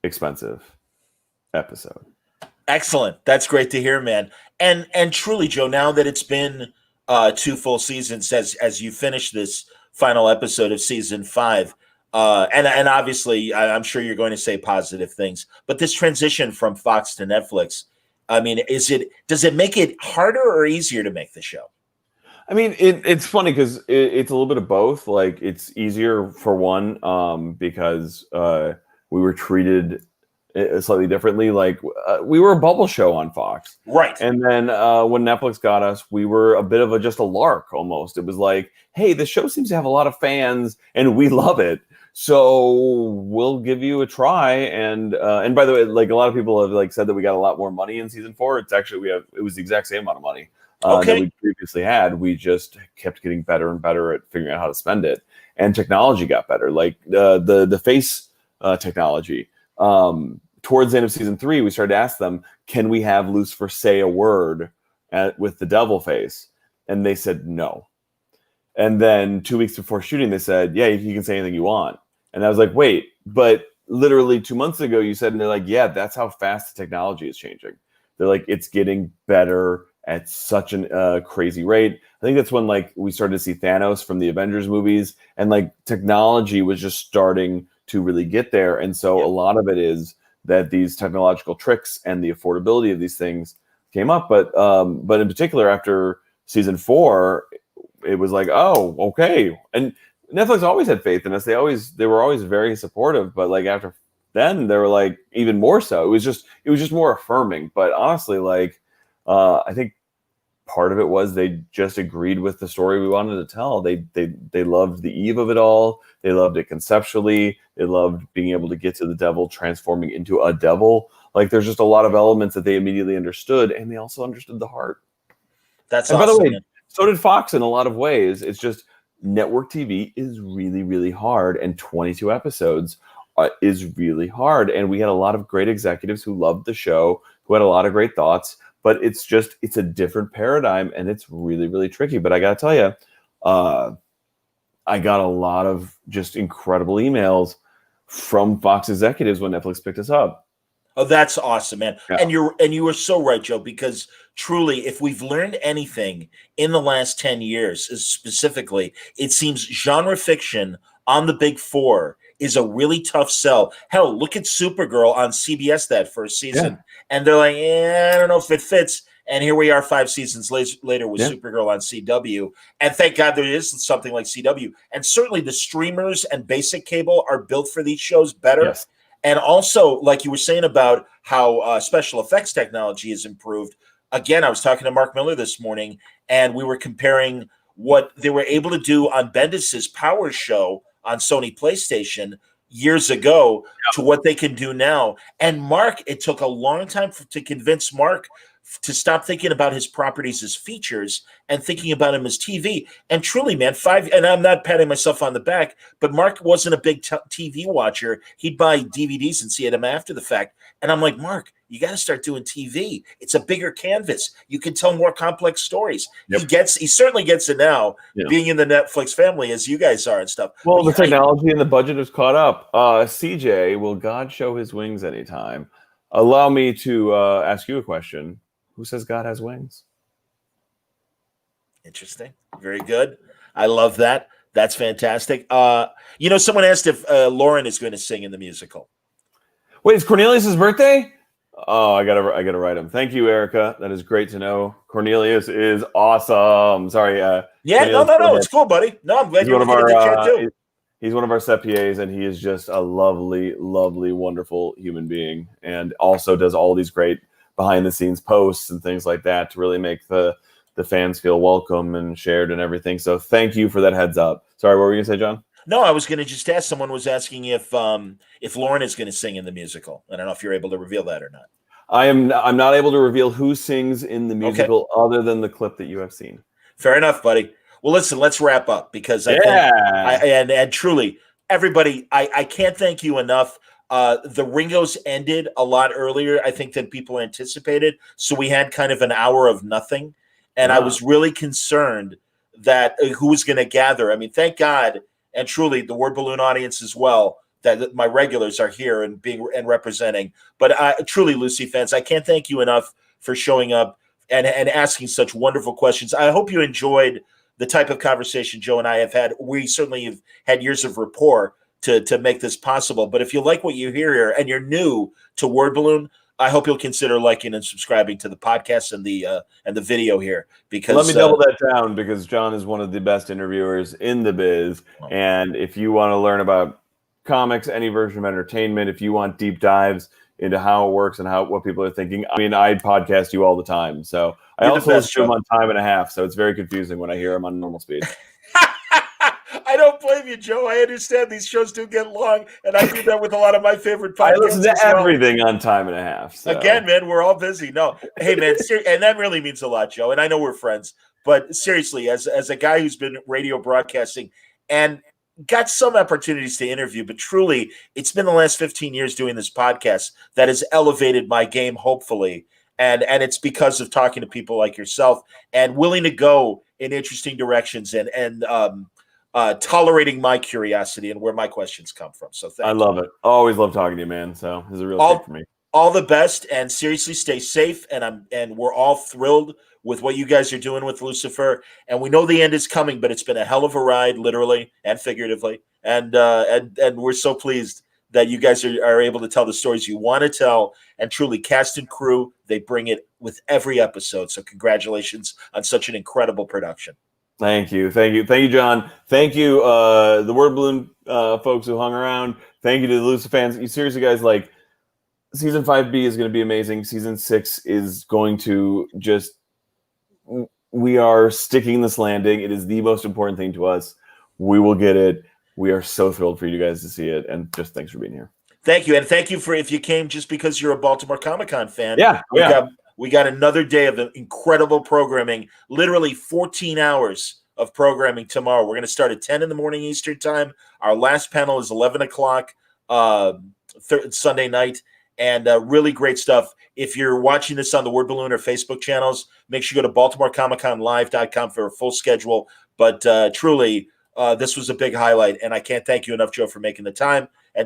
expensive episode. Excellent. That's great to hear, man. And truly, Joe, now that it's been 2 full seasons as you finish this final episode of season 5, and obviously I'm sure you're going to say positive things, but this transition from Fox to Netflix, I mean, does it make it harder or easier to make the show? I mean, it's funny because it's a little bit of both. Like, it's easier for one because we were treated slightly differently. Like, we were a bubble show on Fox, right? And then when Netflix got us, we were a bit of just a lark almost. It was like, hey, the show seems to have a lot of fans, and we love it, so we'll give you a try. And by the way, like a lot of people have like said that we got a lot more money in season 4. It's actually it was the exact same amount of money. That we previously had. We just kept getting better and better at figuring out how to spend it, and technology got better. Like the face technology. Towards the end of season 3, we started to ask them, "Can we have Lucifer say a word with the devil face?" And they said no. And then 2 weeks before shooting, they said, "Yeah, you can say anything you want." And I was like, "Wait, but literally 2 months ago, you said," and they're like, "Yeah, that's how fast the technology is changing." They're like, "It's getting better at such a crazy rate." I think that's when like we started to see Thanos from the Avengers movies, and like technology was just starting to really get there. And so a lot of it is that these technological tricks and the affordability of these things came up. But in particular, after season 4, it was like, oh, okay. And Netflix always had faith in us. They were always very supportive. But like after then, they were like even more so. It was just more affirming. But honestly, like I think part of it was they just agreed with the story we wanted to tell. They loved the eve of it all. They loved it conceptually. They loved being able to get to the devil transforming into a devil. Like there's just a lot of elements that they immediately understood, and they also understood the heart. That's and awesome. By the way, so did Fox in a lot of ways. It's just network TV is really, really hard, and 22 episodes is really hard. And we had a lot of great executives who loved the show, who had a lot of great thoughts, but it's a different paradigm, and it's really, really tricky. But I got to tell you, I got a lot of just incredible emails from Fox executives when Netflix picked us up. Oh, that's awesome, man. Yeah. And you were so right, Joe, because truly, if we've learned anything in the last 10 years, specifically, it seems genre fiction on the big four is a really tough sell. Hell, look at Supergirl on CBS that first season, and they're like, I don't know if it fits. And here we are 5 seasons later with Supergirl on CW. And thank God there is something like CW. And certainly the streamers and basic cable are built for these shows better. Yes. And also, like you were saying about how special effects technology has improved. Again, I was talking to Mark Miller this morning, and we were comparing what they were able to do on Bendis's Power show on Sony PlayStation years ago to what they can do now. And Mark, it took a long time to convince Mark to stop thinking about his properties as features and thinking about him as TV. And truly, man, and I'm not patting myself on the back, but Mark wasn't a big TV watcher. He'd buy DVDs and see them after the fact. And I'm like, Mark, you got to start doing TV. It's a bigger canvas. You can tell more complex stories. Yep. He certainly gets it now, being in the Netflix family as you guys are and stuff. Well, the technology and the budget has caught up. CJ, will God show his wings anytime? Allow me to ask you a question. Who says God has wings? Interesting. Very good. I love that. That's fantastic. Someone asked if Lauren is going to sing in the musical. Wait, it's Cornelius's birthday? Oh, I gotta write him. Thank you, Erica. That is great to know. Cornelius is awesome. Sorry. No. It's cool, buddy. No, I'm glad you're one of our. He's one of our set PAs, and he is just a lovely, lovely, wonderful human being, and also does all these great behind-the-scenes posts and things like that to really make the fans feel welcome and shared and everything. So thank you for that heads up. Sorry, what were you gonna say, John? No, I was going to just ask. Someone was asking if Lauren is going to sing in the musical. I don't know if you're able to reveal that or not. I'm not able to reveal who sings in the musical other than the clip that you have seen. Fair enough, buddy. Well, listen, let's wrap up because I think and truly, everybody, I can't thank you enough. The Ringos ended a lot earlier, I think, than people anticipated. So we had kind of an hour of nothing. And I was really concerned that who was going to gather. I mean, thank God. And truly, the Word Balloon audience as well, that my regulars are here and representing. But truly, Lucy fans, I can't thank you enough for showing up and asking such wonderful questions. I hope you enjoyed the type of conversation Joe and I have had. We certainly have had years of rapport to make this possible. But if you like what you hear here and you're new to Word Balloon, I hope you'll consider liking and subscribing to the podcast and the video here. Because let me double that down, because John is one of the best interviewers in the biz. And if you want to learn about comics, any version of entertainment, if you want deep dives into how it works and what people are thinking, I mean, I podcast you all the time. So I also listen to him on time and a half. So it's very confusing when I hear him on normal speed. I don't blame you, Joe. I understand these shows do get long, and I do that with a lot of my favorite podcasts. I listen to everything on time and a half. So. Again, man, we're all busy. No, hey, man, and that really means a lot, Joe. And I know we're friends, but seriously, as a guy who's been radio broadcasting and got some opportunities to interview, but truly, it's been the last 15 years doing this podcast that has elevated my game, hopefully. And it's because of talking to people like yourself and willing to go in interesting directions and tolerating my curiosity and where my questions come from. So thank you. I love it. Always love talking to you, man. So this is a real treat for me. All the best, and seriously, stay safe. And we're all thrilled with what you guys are doing with Lucifer. And we know the end is coming, but it's been a hell of a ride, literally and figuratively. And we're so pleased that you guys are able to tell the stories you want to tell. And truly, cast and crew, they bring it with every episode. So congratulations on such an incredible production. Thank you, John. Thank you, the Word Balloon folks who hung around. Thank you to the Lucifer fans. You seriously, guys, like, season 5B is going to be amazing. Season 6 is going to just. We are sticking this landing. It is the most important thing to us. We will get it. We are so thrilled for you guys to see it, and just thanks for being here. Thank you, and thank you for if you came just because you're a Baltimore Comic-Con fan. We got another day of incredible programming, literally 14 hours of programming tomorrow. We're going to start at 10 in the morning Eastern time. Our last panel is 11 o'clock Sunday night, and really great stuff. If you're watching this on the Word Balloon or Facebook channels, make sure you go to BaltimoreComicConLive.com for a full schedule. But truly, this was a big highlight, and I can't thank you enough, Joe, for making the time.